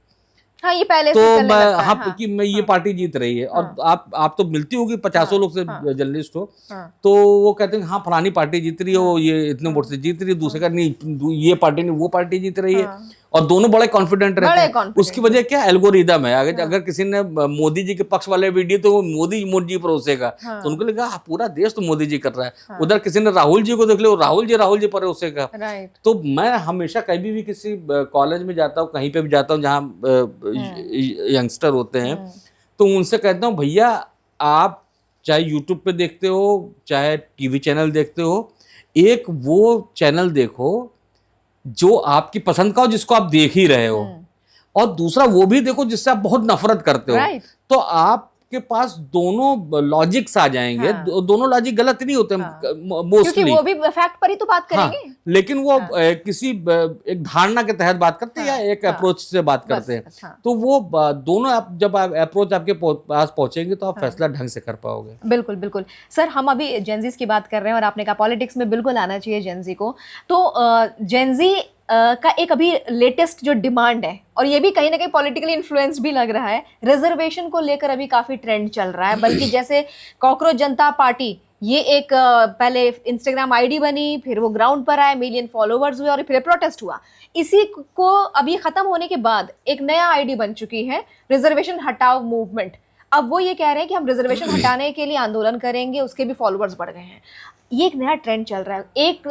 A: हाँ, ये पहले
B: तो
A: से चलने
B: मैं
A: लगता है।
B: हाँ
A: हाँ,
B: कि मैं ये
A: हाँ,
B: पार्टी जीत रही है, और
A: हाँ,
B: आप तो मिलती होगी पचासों
A: हाँ,
B: लोग से
A: हाँ,
B: जर्नलिस्ट हो,
A: हाँ,
B: तो वो कहते हैं हाँ फलानी पार्टी जीत रही है, वो
A: हाँ,
B: ये इतने वोट से जीत रही है, दूसरे का नहीं, ये पार्टी नहीं वो पार्टी जीत रही है,
A: हाँ,
B: और दोनों बड़े कॉन्फिडेंट रहते
A: बड़े
B: हैं। उसकी
A: कॉन्फिडेंट है।
B: वजह क्या, एल्गोरिदम है। अगर
A: हाँ,
B: अगर किसी ने मोदी जी के पक्ष वाले वीडियो, तो वो मोदी इमोजी परोसेगा, तो
A: हाँ,
B: उनको लगा पूरा देश तो मोदी जी कर रहा है।
A: हाँ,
B: उधर किसी ने राहुल जी को देख लिया, राहुल जी परोसेगा।
A: राइट।
B: तो मैं हमेशा कभी भी किसी कॉलेज में जाता हूँ, कहीं पे भी जाता हूँ जहाँ यंगस्टर होते हैं, तो उनसे कहता हूँ भैया, आप चाहे यूट्यूब पे देखते हो, चाहे टीवी चैनल देखते हो, एक वो चैनल देखो जो आपकी पसंद का हो, जिसको आप देख ही रहे हो, और दूसरा वो भी देखो जिससे आप बहुत नफरत करते हो।
A: राइट।
B: तो आपके पास दोनों लॉजिक्स आ जाएंगे।
A: हाँ,
B: दोनों लॉजिक गलत नहीं होते
A: हाँ, क्योंकि
B: मोस्टली।
A: वो भी फैक्ट पर ही तो बात
B: हाँ,
A: करेंगे।
B: लेकिन वो
A: हाँ,
B: किसी एक धारणा के तहत बात करते हैं,
A: हाँ,
B: या एक
A: हाँ,
B: अप्रोच से बात
A: बस,
B: करते हैं।
A: बस, हाँ,
B: तो वो दोनों, आप जब आप अप्रोच आपके पास पहुंचेंगे तो आप
A: हाँ।
B: फैसला ढंग से कर पाओगे।
A: बिल्कुल, बिल्कुल। सर, हम अभी जेनज़ीज़ की बात कर रहे हैं और आपने कहा पॉलिटिक्स में बिल्कुल आना चाहिए जेनज़ी को। तो जेनज़ी का एक अभी लेटेस्ट जो डिमांड है, और ये भी कहीं न कहीं पॉलिटिकली इन्फ्लुएंस्ड भी लग रहा है, रिज़र्वेशन को लेकर अभी काफ़ी ट्रेंड चल रहा है। बल्कि जैसे कॉकरोच जनता पार्टी, ये एक पहले इंस्टाग्राम आईडी बनी, फिर वो ग्राउंड पर आए, मिलियन फॉलोवर्स हुए और फिर प्रोटेस्ट हुआ। इसी को अभी खत्म होने के बाद एक नया आईडी बन चुकी है, रिज़र्वेशन हटाओ मूवमेंट। अब वो ये कह रहे हैं कि हम रिजर्वेशन हटाने के लिए आंदोलन करेंगे, उसके भी फॉलोअर्स बढ़ गए हैं। ये एक नया ट्रेंड चल रहा है। एक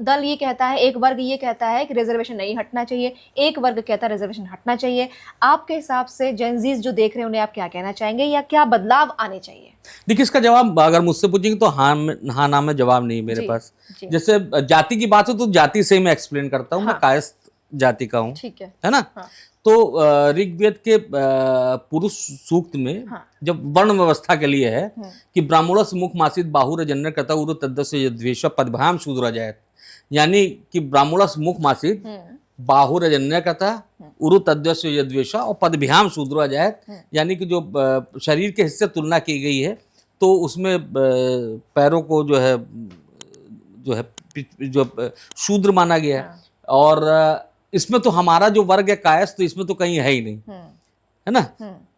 A: दल ये कहता है, एक वर्ग ये कहता है कि रिजर्वेशन नहीं हटना चाहिए, एक वर्ग कहता है रिजर्वेशन हटना चाहिए। आपके हिसाब से जेनज़ीज जो देख रहे हैं, उन्हें आप क्या कहना चाहेंगे, या क्या बदलाव आने चाहिए?
B: देखिए, इसका जवाब अगर मुझसे पूछेंगे तो हाँ ना में जवाब नहीं मेरे
A: जी,
B: पास।
A: जी।
B: जैसे जाति की बात हो तो जाति से ही मैं एक्सप्लेन करता हूँ। मैं
A: हाँ।
B: कायस्थ जाति का हूँ,
A: ठीक है।
B: है ना।
A: हाँ।
B: तो ऋग्वेद के पुरुष सूक्त में
A: हाँ।
B: जब वर्ण व्यवस्था के लिए है कि ब्राह्मणों से मुख मासित बाहुरजन्य कर्ता उरु तद्दस्य यद्वेष पदभ्याम शूद्र जायत, यानी कि ब्राह्मणों से मुख मासित बाहुरजन्य कर्ता उरु तद्दस्य यद्वेष और पदभ्याम शूद्र जायत, यानी कि जो शरीर के हिस्से तुलना की गई है, तो उसमें पैरों को जो शूद्र माना गया है। और इसमें तो हमारा जो वर्ग है कायस्थ, तो इसमें तो कहीं है ही नहीं, है ना।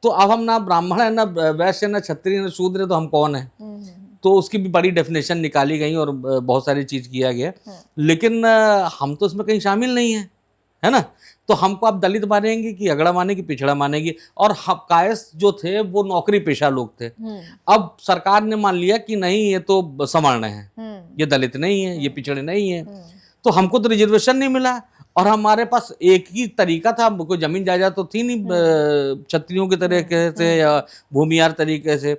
B: तो अब हम ना ब्राह्मण है, ना वैश्य, ना क्षत्रिय, ना शूद्र है, तो हम कौन है? तो उसकी भी बड़ी डेफिनेशन निकाली गई और बहुत सारी चीज किया गया, लेकिन हम तो इसमें कहीं शामिल नहीं है ना। तो हमको आप दलित मानेंगे कि अगड़ा मानेंगे, पिछड़ा मानेंगे। और कायस्थ जो थे वो नौकरी पेशा लोग थे। अब सरकार ने मान लिया कि नहीं, ये तो सवर्ण है, ये दलित नहीं है, ये पिछड़े नहीं है, तो हमको तो रिजर्वेशन नहीं मिला। और हमारे पास एक ही तरीका था, कोई जमीन जायदाद तो थी नहीं क्षत्रियों के तरीके से या भूमियार तरीके से।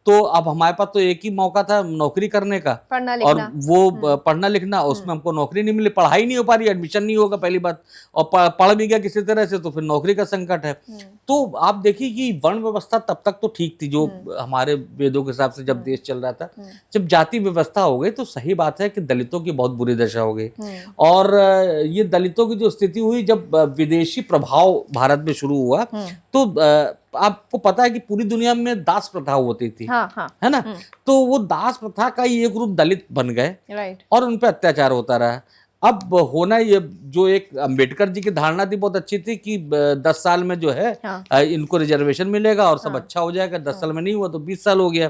B: तो अब हमारे पास तो एक ही मौका था नौकरी करने का,
A: पढ़ना
B: और
A: लिखना।
B: वो पढ़ना लिखना, उसमें हमको नौकरी नहीं मिली, पढ़ाई नहीं हो पा रही, एडमिशन नहीं होगा पहली बात, और पढ़ भी गया किसी तरह से तो फिर नौकरी का संकट है। तो आप देखिए कि वर्ण व्यवस्था तब तक तो ठीक थी, जो हमारे वेदों के हिसाब से जब देश चल रहा था। जब जाति व्यवस्था हो गई तो सही बात है कि दलितों की बहुत बुरी दशा हो गई। और ये दलितों की जो स्थिति हुई, जब विदेशी प्रभाव भारत में शुरू हुआ, तो आपको पता है कि पूरी दुनिया में दास प्रथा होती थी,
A: हाँ।
B: है ना। तो वो दास प्रथा का ही एक रूप दलित बन गए,
A: राइट।
B: और उन पर अत्याचार होता रहा। अब होना ये, जो एक अंबेडकर जी की धारणा थी बहुत अच्छी थी कि 10 साल में जो है इनको रिजर्वेशन मिलेगा और सब अच्छा हो जाएगा। 10 साल में नहीं हुआ तो 20 साल हो गया।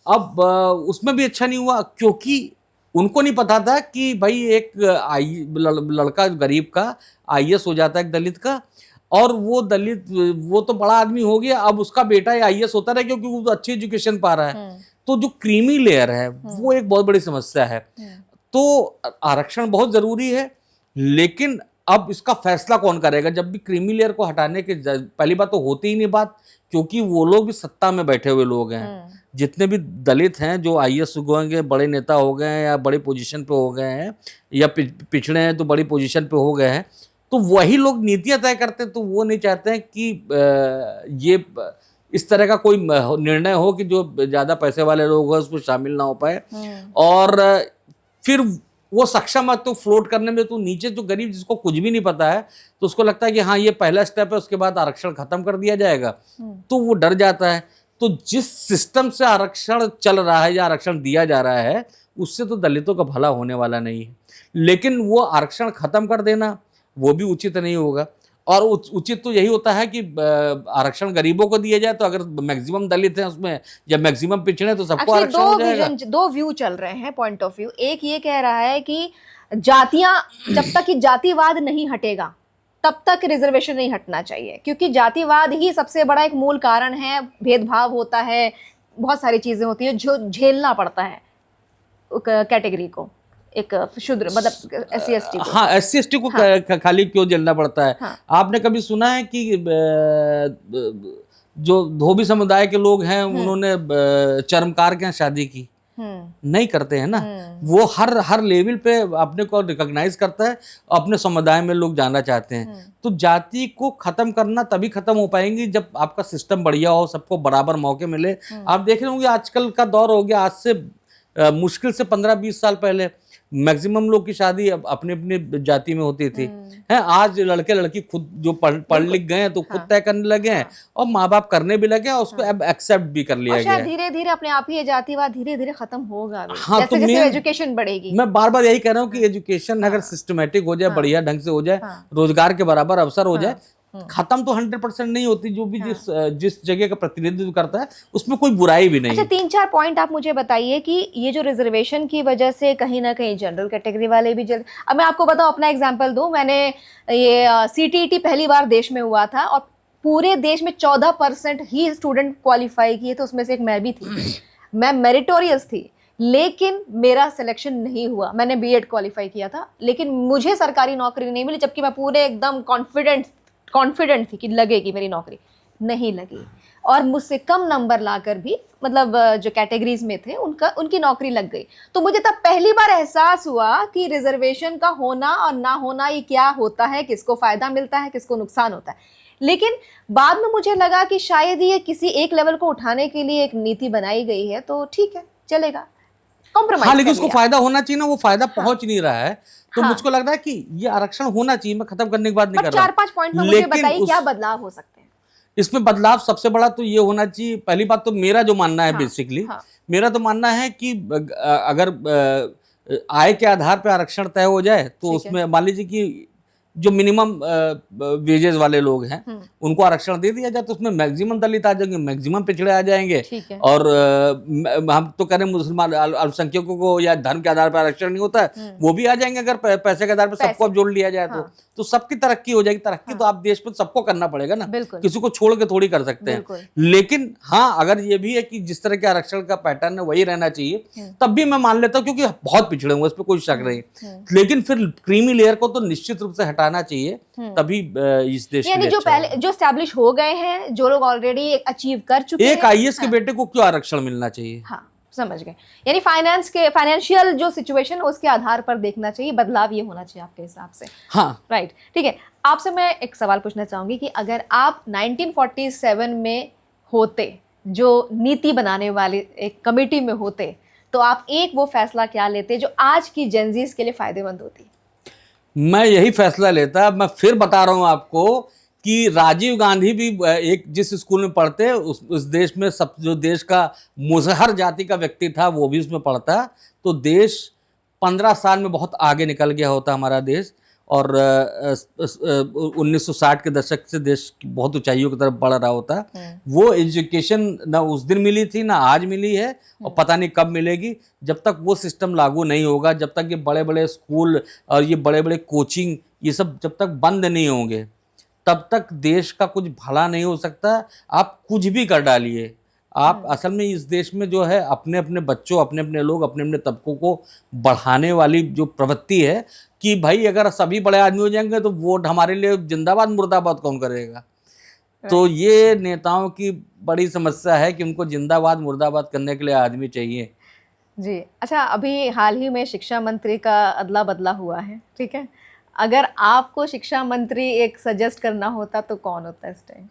B: अब उसमें भी अच्छा नहीं हुआ, क्योंकि उनको नहीं पता था कि भाई एक लड़का गरीब का आईएएस हो जाता है, एक दलित का, और वो दलित, वो तो बड़ा आदमी हो गया, अब उसका बेटा आईएएस होता रहे क्योंकि वो अच्छी एजुकेशन पा रहा है। तो जो क्रीमी लेयर है वो एक बहुत बड़ी समस्या है। तो आरक्षण बहुत जरूरी है, लेकिन अब इसका फैसला कौन करेगा? जब भी क्रीमी लेयर को हटाने के, पहली बात तो होती ही नहीं बात, क्योंकि वो लोग भी सत्ता में बैठे हुए लोग हैं। जितने भी दलित हैं जो आईएएस हो गए, बड़े नेता हो गए हैं, या बड़ी पोजीशन पे हो गए हैं, या पिछड़े हैं तो बड़ी पोजीशन पे हो गए हैं, तो वही लोग नीतियां तय करते हैं। तो वो नहीं चाहते हैं कि ये इस तरह का कोई निर्णय हो कि जो ज़्यादा पैसे वाले लोग हैं उसमें शामिल ना हो पाए। और फिर वो सक्षम है तो फ्लोट करने में, तो नीचे जो गरीब जिसको कुछ भी नहीं पता है, तो उसको लगता है कि हाँ ये पहला स्टेप है, उसके बाद आरक्षण खत्म कर दिया जाएगा, तो वो डर जाता है। तो जिस सिस्टम से आरक्षण चल रहा है या आरक्षण दिया जा रहा है, उससे तो दलितों का भला होने वाला नहीं है। लेकिन वो आरक्षण खत्म कर देना वो भी उचित नहीं होगा। और उचित तो यही होता है कि आरक्षण गरीबों को दिया जाए, तो अगर मैक्सिमम दलित हैं उसमें या मैक्सिमम पिछड़े तो सबको आरक्षण हो जाएगा।
A: दो व्यू चल रहे हैं, पॉइंट ऑफ व्यू। एक ये कह रहा है कि जातियां, जब तक कि जातिवाद नहीं हटेगा तब तक रिजर्वेशन नहीं हटना चाहिए, क्योंकि जातिवाद ही सबसे बड़ा एक मूल कारण है। भेदभाव होता है, बहुत सारी चीजें होती है जो झेलना पड़ता है कैटेगरी को, एक शूद्र मतलब SC ST को।
B: हाँ, SC ST को खाली क्यों झेलना पड़ता है?
A: हाँ।
B: आपने कभी सुना है कि जो धोबी समुदाय के लोग हैं उन्होंने चर्मकार के यहाँ शादी की? नहीं करते हैं ना। वो हर लेवल पे अपने को रिकॉग्नाइज करता है, अपने समुदाय में लोग जाना चाहते हैं। तो जाति को खत्म करना तभी खत्म हो पाएंगी जब आपका सिस्टम बढ़िया हो, सबको बराबर मौके मिले। आप देख रहे होंगे आजकल का दौर हो गया, आज से मुश्किल से 15-20 साल पहले मैक्सिमम लोग की शादी अपने अपने जाति में होती थी। हैं, आज लड़के लड़की खुद जो पढ़ लिख गए हैं तो खुद तय करने लगे हैं, और माँ बाप करने भी लगे, और उसको अब एक्सेप्ट भी कर लिया गया है।
A: धीरे धीरे अपने आप ही ये जातिवाद धीरे धीरे खत्म होगा भी।
B: हाँ,
A: जैसे जैसे एजुकेशन बढ़ेगी।
B: मैं बार बार यही कह रहा हूँ कि एजुकेशन अगर सिस्टमेटिक हो जाए, बढ़िया ढंग से हो जाए, रोजगार के बराबर अवसर हो जाए, खत्म तो 100% नहीं होती। जो भी जिस जगह का प्रतिनिधित्व करता है उसमें कोई बुराई भी नहीं।
A: अच्छा, 3-4 पॉइंट आप मुझे बताइए कि ये जो रिजर्वेशन की वजह से कहीं ना कहीं जनरल कैटेगरी वाले भी अब मैं आपको बताऊं, अपना एग्जांपल दूं। मैंने ये CTET पहली बार देश में हुआ था, और पूरे देश में 14% ही स्टूडेंट क्वालिफाई किए थे, उसमें से एक मैं भी थी। मैं मेरिटोरियस थी, लेकिन मेरा सिलेक्शन नहीं हुआ। मैंने B.Ed क्वालिफाई किया था, लेकिन मुझे सरकारी नौकरी नहीं मिली, जबकि मैं पूरे एकदम कॉन्फिडेंट थी कि लगेगी मेरी नौकरी। नहीं लगी, और मुझसे कम नंबर लाकर भी, मतलब जो कैटेगरीज में थे उनकी नौकरी लग गई। तो मुझे तब पहली बार एहसास हुआ कि रिजर्वेशन का होना और ना होना ये क्या होता है, किसको फायदा मिलता है, किसको नुकसान होता है। लेकिन बाद में मुझे लगा कि शायद ये किसी एक लेवल को उठाने के लिए एक नीति बनाई गई है, तो ठीक है, चलेगा, कॉम्प्रोमाइज।
B: हाँ, लेकिन उसको फायदा होना चाहिए ना, वो फायदा पहुंच नहीं रहा है। तो मुझको लग रहा है कि ये आरक्षण होना चाहिए। मैं खत्म करने की बात नहीं कर रहा।
A: 4-5 पॉइंट में मुझे बताइए क्या बदलाव हो सकते हैं
B: इसमें। बदलाव सबसे बड़ा तो ये होना चाहिए, पहली बात तो मेरा जो मानना है, बेसिकली मेरा तो मानना है कि अगर आय के आधार पर आरक्षण तय हो जाए, तो उसमें मान लीजिए कि जो मिनिमम वेजेस वाले लोग हैं उनको आरक्षण दे दिया जाए, तो उसमें मैक्सिमम दलित आ जाएंगे, मैक्सिमम पिछड़े आ जाएंगे। और हम तो कह रहे हैं मुसलमान अल्पसंख्यकों को या धर्म के आधार पर आरक्षण नहीं होता है, वो भी आ जाएंगे अगर पैसे के आधार पर सबको अब जोड़ लिया जाए तो सबकी तरक्की हो जाएगी। तरक्की तो आप देश में सबको करना पड़ेगा ना, किसी को छोड़ के थोड़ी कर सकते हैं। लेकिन हाँ, अगर ये भी है कि जिस तरह के आरक्षण का पैटर्न है वही रहना चाहिए, तब भी मैं मान लेता हूँ, क्योंकि बहुत पिछड़े हुए, इस पर कोई शक नहीं। लेकिन फिर क्रीमी लेयर को तो निश्चित रूप से हटाना चाहिए, तभी इस देश
A: यानी जो पहले जो एस्टैब्लिश हो गए हैं, जो लोग ऑलरेडी अचीव कर चुके हैं।
B: एक आईएएस के बेटे को क्यों आरक्षण मिलना चाहिए?
A: हाँ, समझ गए। यानी फाइनेंशियल जो सिचुएशन उसके आधार पर देखना चाहिए, बदलाव ये होना चाहिए आपके हिसाब से।
B: हाँ,
A: राइट, ठीक है। आपसे मैं एक सवाल पूछना चाहूंगी कि अगर आप 1947 में होते, जो नीति बनाने वाली एक कमेटी में होते, तो आप एक वो फैसला क्या लेते जो आज की जेनजीज के लिए फायदेमंद होती?
B: मैं यही फैसला लेता। मैं फिर बता रहा हूं आपको कि राजीव गांधी भी एक जिस स्कूल में पढ़ते, उस देश में सब जो देश का मुजहर जाति का व्यक्ति था वो भी उसमें पढ़ता, तो देश 15 साल में बहुत आगे निकल गया होता हमारा देश। और 1960 के दशक से देश बहुत ऊंचाइयों की तरफ बढ़ रहा होता, वो एजुकेशन ना उस दिन मिली थी ना आज मिली है, और पता नहीं कब मिलेगी। जब तक वो सिस्टम लागू नहीं होगा, जब तक ये बड़े बड़े स्कूल और ये बड़े बड़े कोचिंग ये सब जब तक बंद नहीं होंगे, तब तक देश का कुछ भला नहीं हो सकता। आप कुछ भी कर डालिए, आप असल में इस देश में जो है अपने अपने बच्चों, अपने अपने लोग, अपने अपने तबकों को बढ़ाने वाली जो प्रवृत्ति है कि भाई अगर सभी बड़े आदमी हो जाएंगे तो वोट हमारे लिए जिंदाबाद मुर्दाबाद कौन करेगा। तो ये नेताओं की बड़ी समस्या है कि उनको जिंदाबाद मुर्दाबाद करने के लिए आदमी चाहिए।
A: जी, अच्छा, अभी हाल ही में शिक्षा मंत्री का अदला बदला हुआ है, ठीक है। अगर आपको शिक्षा मंत्री एक सजेस्ट करना होता तो कौन होता है इस टाइम?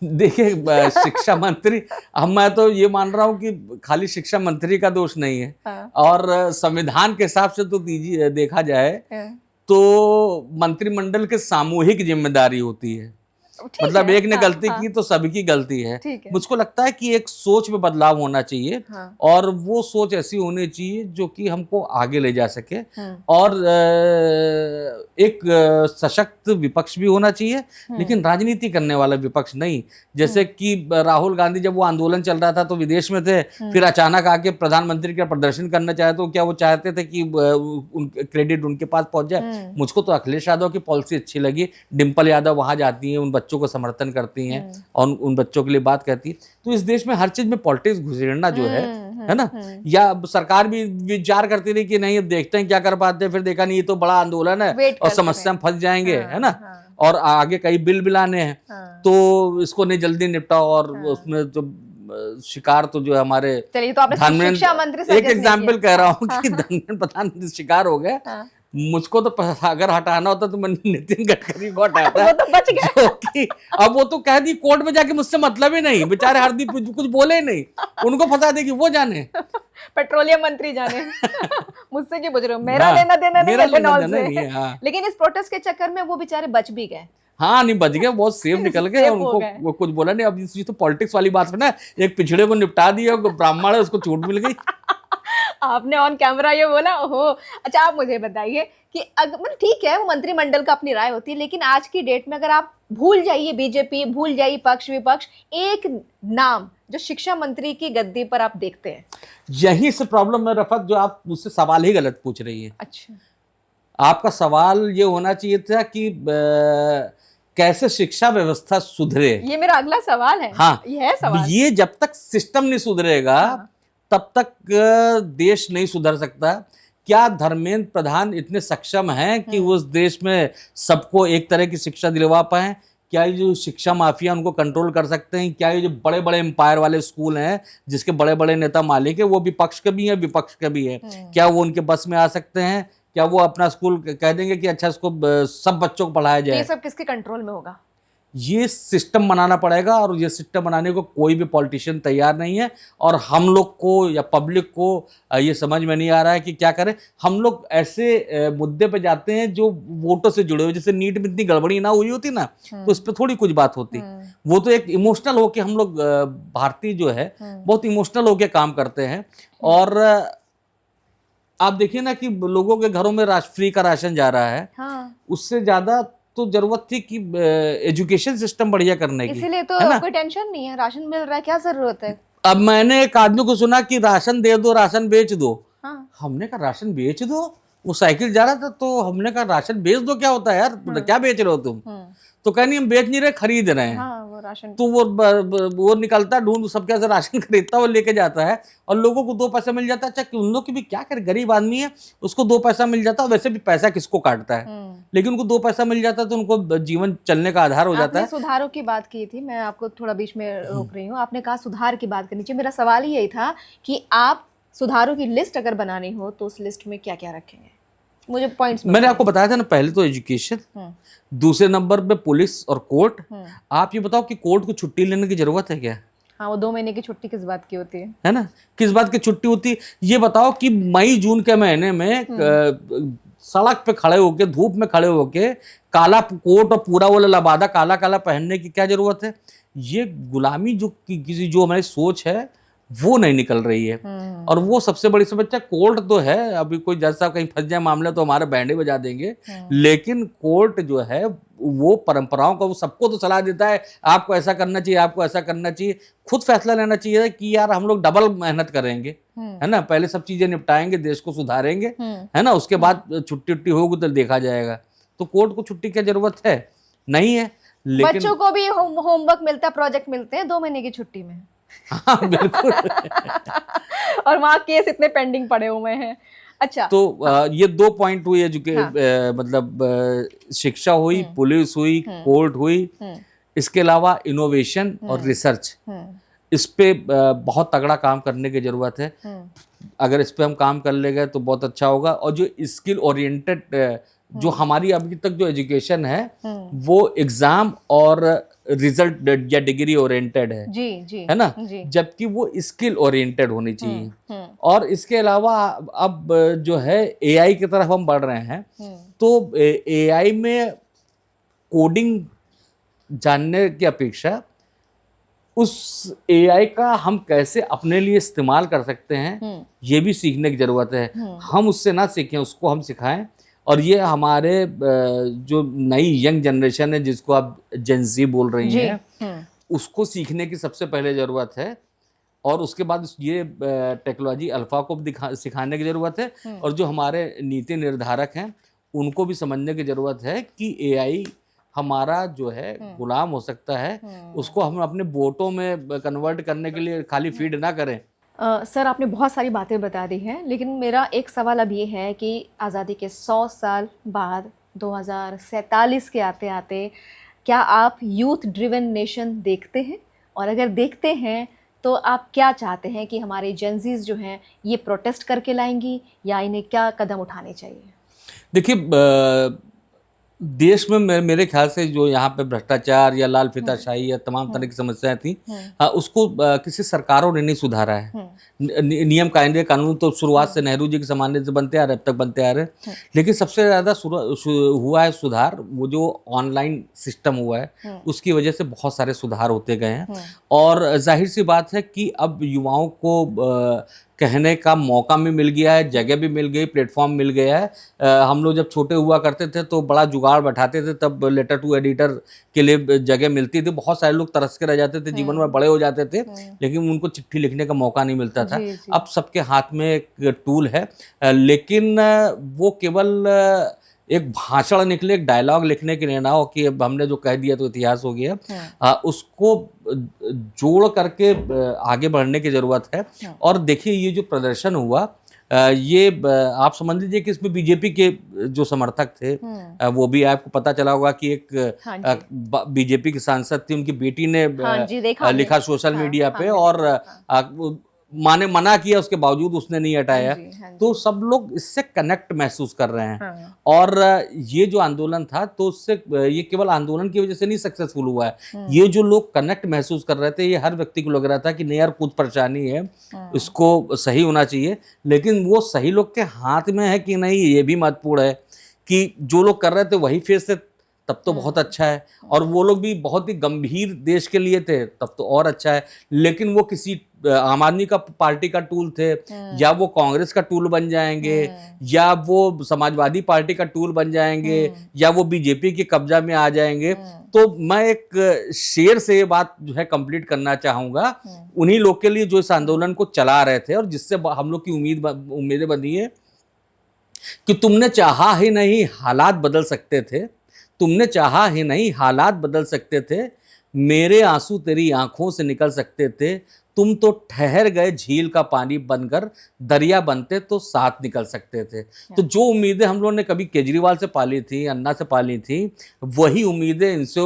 B: देखिए शिक्षा मंत्री, अब मैं तो ये मान रहा हूँ कि खाली शिक्षा मंत्री का दोष नहीं है।
A: हाँ।
B: और संविधान के हिसाब से तो दीजिए देखा जाए तो मंत्रिमंडल के सामूहिक जिम्मेदारी होती है।
A: ठीक
B: मतलब
A: है,
B: एक ने
A: हाँ,
B: गलती
A: हाँ,
B: की तो सभी की गलती है।
A: ठीक है।
B: मुझको लगता है कि एक सोच में बदलाव होना चाहिए,
A: हाँ।
B: और वो सोच ऐसी होनी चाहिए जो कि हमको आगे ले जा सके, और एक सशक्त विपक्ष भी होना चाहिए, लेकिन राजनीति करने वाला विपक्ष नहीं। जैसे कि राहुल गांधी जब वो आंदोलन चल रहा था तो विदेश में थे, फिर अचानक आके प्रधानमंत्री का प्रदर्शन करना चाहे तो क्या वो चाहते थे कि क्रेडिट उनके पास पहुंच जाए? मुझको तो अखिलेश यादव की पॉलिसी अच्छी लगी। डिम्पल यादव वहां जाती हैं, उन बच्चों को समर्थन करती हैं और उन बच्चों के लिए बात कहती है। तो इस देश में हर चीज में पॉलिटिक्स घुसेड़ना जो है ना, या सरकार भी विचार करती रही कि नहीं अब देखते हैं क्या कर पाते हैं, फिर देखा नहीं ये तो बड़ा आंदोलन है और समस्या में फंस जाएंगे, है ना, और आगे कई बिल बिलाने हैं, तो इसको नहीं जल्दी निपटाओ। और उसमें जो शिकार तो जो हमारे,
A: चलिए, तो आपने शिक्षा मंत्री से
B: एक एग्जाम्पल कह रहा हूँ कि धर्मेंद्र प्रधान शिकार हो गए। मुझको तो अगर हटाना होता तो मैं नितिन गडकरी को हटाता।
A: वो तो बच गए।
B: अब वो तो कह दी कोर्ट में जाके मुझसे मतलब ही नहीं, बेचारे हरदीप कुछ बोले नहीं, उनको फंसा देगी वो जाने,
A: पेट्रोलियम मंत्री जाने। मुझसे क्यों पूछ रहे हो, मेरा लेना देना नहीं है एथेनॉल से।
B: हाँ।
A: लेकिन इस प्रोटेस्ट के चक्कर में वो बेचारे बच भी गए।
B: हाँ, नहीं बच गए, बहुत सेफ निकल गए, उनको वो कुछ बोला नहीं। अब ये तो पॉलिटिक्स वाली बात है ना, एक पिछड़े को निपटा दिया, ब्राह्मण है उसको छूट मिल गई।
A: आपने ऑन कैमरा ये बोला, ओहो। अच्छा, आप मुझे बताइए कि मतलब ठीक है, वो मंत्रिमंडल का अपनी राय होती है, लेकिन आज की डेट में अगर आप भूल जाइए बीजेपी, भूल जाइए पक्ष विपक्ष, एक नाम जो शिक्षा मंत्री की गद्दी पर आप देखते हैं।
B: यही से प्रॉब्लम है रफत, जो आप मुझसे सवाल ही गलत पूछ रही है।
A: अच्छा,
B: आपका सवाल ये होना चाहिए था कि कैसे शिक्षा व्यवस्था सुधरे।
A: ये मेरा अगला सवाल है।
B: हाँ,
A: ये है सवाल।
B: ये जब तक सिस्टम नहीं सुधरेगा,
A: हाँ,
B: तब तक देश नहीं सुधर सकता। क्या धर्मेंद्र प्रधान इतने सक्षम हैं कि उस देश में सबको एक तरह की शिक्षा दिलवा पाए? क्या ये जो शिक्षा माफिया उनको कंट्रोल कर सकते हैं? क्या ये जो बड़े बड़े एम्पायर वाले स्कूल हैं जिसके बड़े बड़े नेता मालिक है, वो विपक्ष के भी हैं विपक्ष के भी हैं, क्या वो उनके बस में आ सकते हैं? क्या वो अपना स्कूल कह देंगे कि अच्छा इसको सब बच्चों को पढ़ाया जाए?
A: ये सब किसके कंट्रोल में होगा?
B: ये सिस्टम बनाना पड़ेगा, और ये सिस्टम बनाने को कोई भी पॉलिटिशियन तैयार नहीं है। और हम लोग को या पब्लिक को ये समझ में नहीं आ रहा है कि क्या करें। हम लोग ऐसे मुद्दे पे जाते हैं जो वोटों से जुड़े हुए, जैसे नीट में इतनी गड़बड़ी ना हुई होती ना, तो उस पर थोड़ी कुछ बात होती। वो तो एक इमोशनल होके हम लोग, भारतीय जो है बहुत इमोशनल होके काम करते हैं। और आप देखिए ना कि लोगों के घरों में फ्री का राशन जा रहा है।
A: हाँ।
B: उससे ज्यादा तो जरूरत थी कि एजुकेशन सिस्टम बढ़िया करने की,
A: इसीलिए तो कोई टेंशन नहीं है, राशन मिल रहा है, क्या जरूरत है?
B: अब मैंने एक आदमी को सुना कि राशन दे दो, राशन बेच दो।
A: हाँ।
B: हमने कहा राशन बेच दो? वो साइकिल जा रहा था तो हमने कहा राशन बेच दो क्या होता है यार, क्या बेच रहे हो तुम? तो कह नहीं हम बेच नहीं रहे, खरीद रहे हैं।
A: हाँ, वो राशन
B: तो वो निकलता ढूंढ सबके से राशन खरीदता, वो लेके जाता है और लोगों को 2 पैसा मिल जाता है। अच्छा, कि उन लोग की भी क्या करे, गरीब आदमी है, उसको 2 पैसा मिल जाता है। वैसे भी पैसा किसको काटता है, लेकिन उनको 2 पैसा मिल जाता है तो उनको जीवन चलने का आधार हो जाता है।
A: सुधारों की बात की थी, मैं आपको थोड़ा बीच में रोक रही हूँ। आपने कहा सुधार की बात करनी चाहिए। मेरा सवाल ही यही था कि आप सुधारों की लिस्ट अगर बनानी हो तो उस लिस्ट में क्या क्या रखेंगे? मुझे पॉइंट्स
B: मैंने आपको बताया था ना, पहले तो एजुकेशन, दूसरे नंबर पे पुलिस और कोर्ट। आप ये बताओ कि कोर्ट को छुट्टी लेने की जरूरत है क्या?
A: हाँ, वो 2 महीने की छुट्टी किस बात की होती है
B: ना? किस बात की छुट्टी होती है? ये बताओ कि मई जून के महीने में सड़क पे खड़े होके, धूप में खड़े होके, काला कोट और पूरा वो लबादा काला काला पहनने की क्या जरूरत है? ये गुलामी जो किसी जो हमारी सोच है वो नहीं निकल रही है। और वो सबसे बड़ी समस्या। कोर्ट तो है, अभी कोई जज साहब कहीं फंस जाए मामले तो हमारे बैंडे बजा देंगे, लेकिन कोर्ट जो है वो परंपराओं का, वो सबको तो सलाह देता है आपको ऐसा करना चाहिए, आपको ऐसा करना चाहिए। खुद फैसला लेना चाहिए कि यार हम लोग डबल मेहनत करेंगे, है ना, पहले सब चीजें निपटाएंगे, देश को सुधारेंगे, है ना, उसके बाद छुट्टी उट्टी होगी तो देखा जाएगा। तो कोर्ट को छुट्टी की जरूरत है नहीं है, लेकिन
A: बच्चों को भी होमवर्क मिलता है, प्रोजेक्ट मिलते हैं 2 महीने की छुट्टी में।
B: हाँ बिल्कुल।
A: और वहाँ केस इतने पेंडिंग पड़े हुए हैं। अच्छा,
B: तो ये 2 पॉइंट हुई,
A: हाँ।
B: मतलब शिक्षा हुई, पुलिस हुई, कोर्ट हुई। इसके अलावा इनोवेशन और रिसर्च, इस पे बहुत तगड़ा काम करने की जरूरत है। अगर इस पे हम काम कर लेंगे तो बहुत अच्छा होगा। और जो स्किल ओरिएंटेड, जो हमारी अभी तक जो एजुकेशन है वो एग्जाम और रिजल्ट या डिग्री ओरिएंटेड है,
A: जी
B: है ना,
A: जी।
B: जबकि वो स्किल ओरिएंटेड होनी चाहिए। और इसके अलावा अब जो है एआई की तरफ हम बढ़ रहे हैं, तो एआई में कोडिंग जानने की अपेक्षा उस एआई का हम कैसे अपने लिए इस्तेमाल कर सकते हैं, ये भी सीखने की जरूरत है। हम उससे ना सीखें, उसको हम सिखाएं। और ये हमारे जो नई यंग जनरेशन है, जिसको आप जेनजी बोल रही हैं, उसको सीखने की सबसे पहले ज़रूरत है। और उसके बाद ये टेक्नोलॉजी अल्फा को भी सिखाने की ज़रूरत है। और जो हमारे नीति निर्धारक हैं उनको भी समझने की ज़रूरत है कि एआई हमारा जो है गुलाम हो सकता है, उसको हम अपने वोटों में कन्वर्ट करने के लिए खाली फीड ना करें।
A: सर, आपने बहुत सारी बातें बता दी हैं, लेकिन मेरा एक सवाल अब ये है कि आज़ादी के 100 साल बाद 2047 के आते आते क्या आप यूथ ड्रिवन नेशन देखते हैं? और अगर देखते हैं तो आप क्या चाहते हैं कि हमारे जेनजीज जो हैं ये प्रोटेस्ट करके लाएंगी, या इन्हें क्या कदम उठाने चाहिए?
B: देखिए, देश में मेरे ख्याल से जो यहाँ पे भ्रष्टाचार या लाल फीताशाही या तमाम तरह की समस्याएं थी, उसको किसी सरकारों ने नहीं सुधारा है। नियम कायदे कानून तो शुरुआत से नेहरू जी के ज़माने से बनते आ रहे, अब तक बनते आ रहे। लेकिन सबसे ज़्यादा हुआ है सुधार, वो जो ऑनलाइन सिस्टम हुआ है उसकी वजह से बहुत सारे सुधार होते गए हैं। और जाहिर सी बात है कि अब युवाओं को कहने का मौका भी मिल गया है, जगह भी मिल गई, प्लेटफॉर्म मिल गया है। हम लोग जब छोटे हुआ करते थे तो बड़ा जुगाड़ बैठाते थे, तब लेटर टू एडिटर के लिए जगह मिलती थी। बहुत सारे लोग तरस के रह जाते थे, जीवन में बड़े हो जाते थे, लेकिन उनको चिट्ठी लिखने का मौका नहीं मिलता था। अब सबके हाथ में एक टूल है, लेकिन वो केवल एक भाषण निकले, एक डायलॉग लिखने के लिए ना हो कि अब हमने जो कह दिया तो इतिहास हो गया। उसको जोड़ करके आगे बढ़ने की ज़रूरत है। और देखिए, ये जो प्रदर्शन हुआ, ये आप समझ लीजिए कि इसमें बीजेपी के जो समर्थक थे, वो भी आपको पता चला होगा कि एक बीजेपी की सांसद थी, उनकी बेटी ने लिखा सोशल मीडिया पे, और माने मना किया, उसके बावजूद उसने नहीं हटाया। तो सब लोग इससे कनेक्ट महसूस कर रहे हैं। और ये जो आंदोलन था, तो उससे ये केवल आंदोलन की वजह से नहीं सक्सेसफुल हुआ है। ये जो लोग कनेक्ट महसूस कर रहे थे, ये हर व्यक्ति को लग रहा था कि नहीं यार, कुछ परेशानी है, इसको सही होना चाहिए। लेकिन वो सही लोग के हाथ में है कि नहीं, ये भी महत्वपूर्ण है। कि जो लोग कर रहे थे वही फेस से, तब तो बहुत अच्छा है। और वो लोग भी बहुत ही गंभीर देश के लिए थे, तब तो और अच्छा है। लेकिन वो किसी आम आदमी का पार्टी का टूल थे, या वो कांग्रेस का टूल बन जाएंगे, या वो समाजवादी पार्टी का टूल बन जाएंगे, या वो बीजेपी के कब्जा में आ जाएंगे। तो मैं एक शेर से ये बात जो है कंप्लीट करना चाहूँगा, उन्हीं लोग के लिए जो इस आंदोलन को चला रहे थे, और जिससे हम लोग की उम्मीदें बंधी है कि तुमने चाहा ही नहीं हालात बदल सकते थे, तुमने चाहा ही नहीं हालात बदल सकते थे, मेरे आंसू तेरी आंखों से निकल सकते थे, तुम तो ठहर गए झील का पानी बनकर, दरिया बनते तो साथ निकल सकते थे। तो जो उम्मीदें हम लोगों ने कभी केजरीवाल से पाली थी, अन्ना से पाली थी, वही उम्मीदें इनसे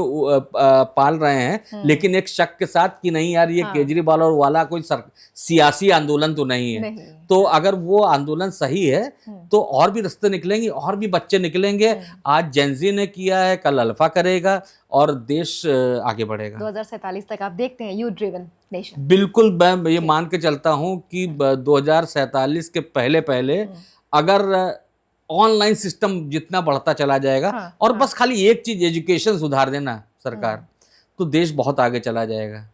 B: पाल रहे हैं। लेकिन एक शक के साथ कि नहीं यार, ये केजरीवाल और वाला कोई सियासी आंदोलन तो नहीं है। तो अगर वो आंदोलन सही है तो और भी रास्ते निकलेंगे, और भी बच्चे निकलेंगे। आज जेनजी ने किया है, कल अल्फा करेगा, और देश आगे बढ़ेगा।
A: 2047 तक आप देखते हैं यूथ ड्रिवन नेशन?
B: बिल्कुल, मैं ये मान के चलता हूँ कि 2047 के पहले पहले अगर ऑनलाइन सिस्टम जितना बढ़ता चला जाएगा, और बस खाली एक चीज, एजुकेशन सुधार देना सरकार, तो देश बहुत आगे चला जाएगा।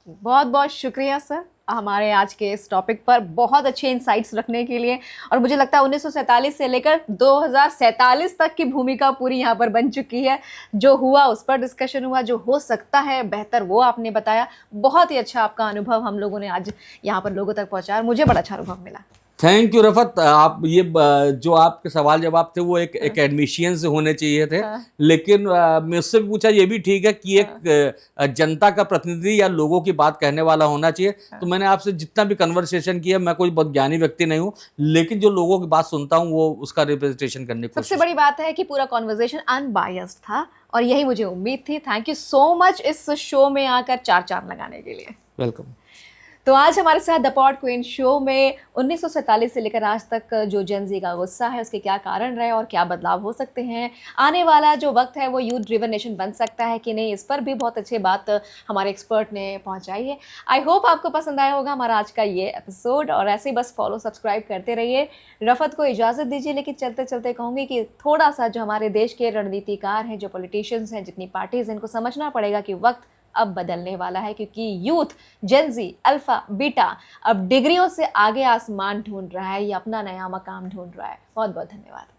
A: बहुत बहुत शुक्रिया सर, हमारे आज के इस टॉपिक पर, बहुत अच्छे इंसाइट्स रखने के लिए। और मुझे लगता है 1947 से लेकर 2047 तक की भूमिका पूरी यहाँ पर बन चुकी है। जो हुआ उस पर डिस्कशन हुआ, जो हो सकता है बेहतर वो आपने बताया। बहुत ही अच्छा आपका अनुभव हम लोगों ने आज यहाँ पर लोगों तक पहुँचाया, मुझे बड़ा अच्छा अनुभव मिला।
B: Thank you Rafat. आप ये जो आपके सवाल जवाब थे वो एक एकेडमिशियन से होने चाहिए थे, लेकिन मुझसे भी पूछा, ये भी ठीक है कि एक जनता का प्रतिनिधि या लोगों की बात कहने वाला होना चाहिए। तो मैंने आपसे जितना भी कन्वर्सेशन किया, मैं कोई बहुत ज्ञानी व्यक्ति नहीं हूँ, लेकिन जो लोगों की बात सुनता हूँ वो उसका रिप्रेजेंटेशन करने की कोशिश।
A: सबसे बड़ी बात है कि पूरा कॉन्वर्जेशन अनबायस्ड था और यही मुझे उम्मीद थी। थैंक यू सो मच इस शो में आकर चार चांद लगाने के लिए।
B: वेलकम।
A: तो आज हमारे साथ द पॉड क्वीन शो में 1947 से लेकर आज तक जो जेनजी का गुस्सा है, उसके क्या कारण रहे और क्या बदलाव हो सकते हैं, आने वाला जो वक्त है वो यूथ ड्रिवन नेशन बन सकता है कि नहीं, इस पर भी बहुत अच्छी बात हमारे एक्सपर्ट ने पहुंचाई है। आई होप आपको पसंद आया होगा हमारा आज का ये एपिसोड, और ऐसे ही बस फॉलो सब्सक्राइब करते रहिए। रफत को इजाज़त दीजिए, लेकिन चलते चलते कहूँगी कि थोड़ा सा जो हमारे देश के रणनीतिकार हैं, जो पॉलिटिशियंस हैं, जितनी पार्टीज, इनको समझना पड़ेगा कि वक्त अब बदलने वाला है, क्योंकि यूथ, जेनजी, अल्फा, बीटा अब डिग्रियों से आगे आसमान ढूंढ रहा है, ये अपना नया मकाम ढूंढ रहा है। बहुत बहुत धन्यवाद।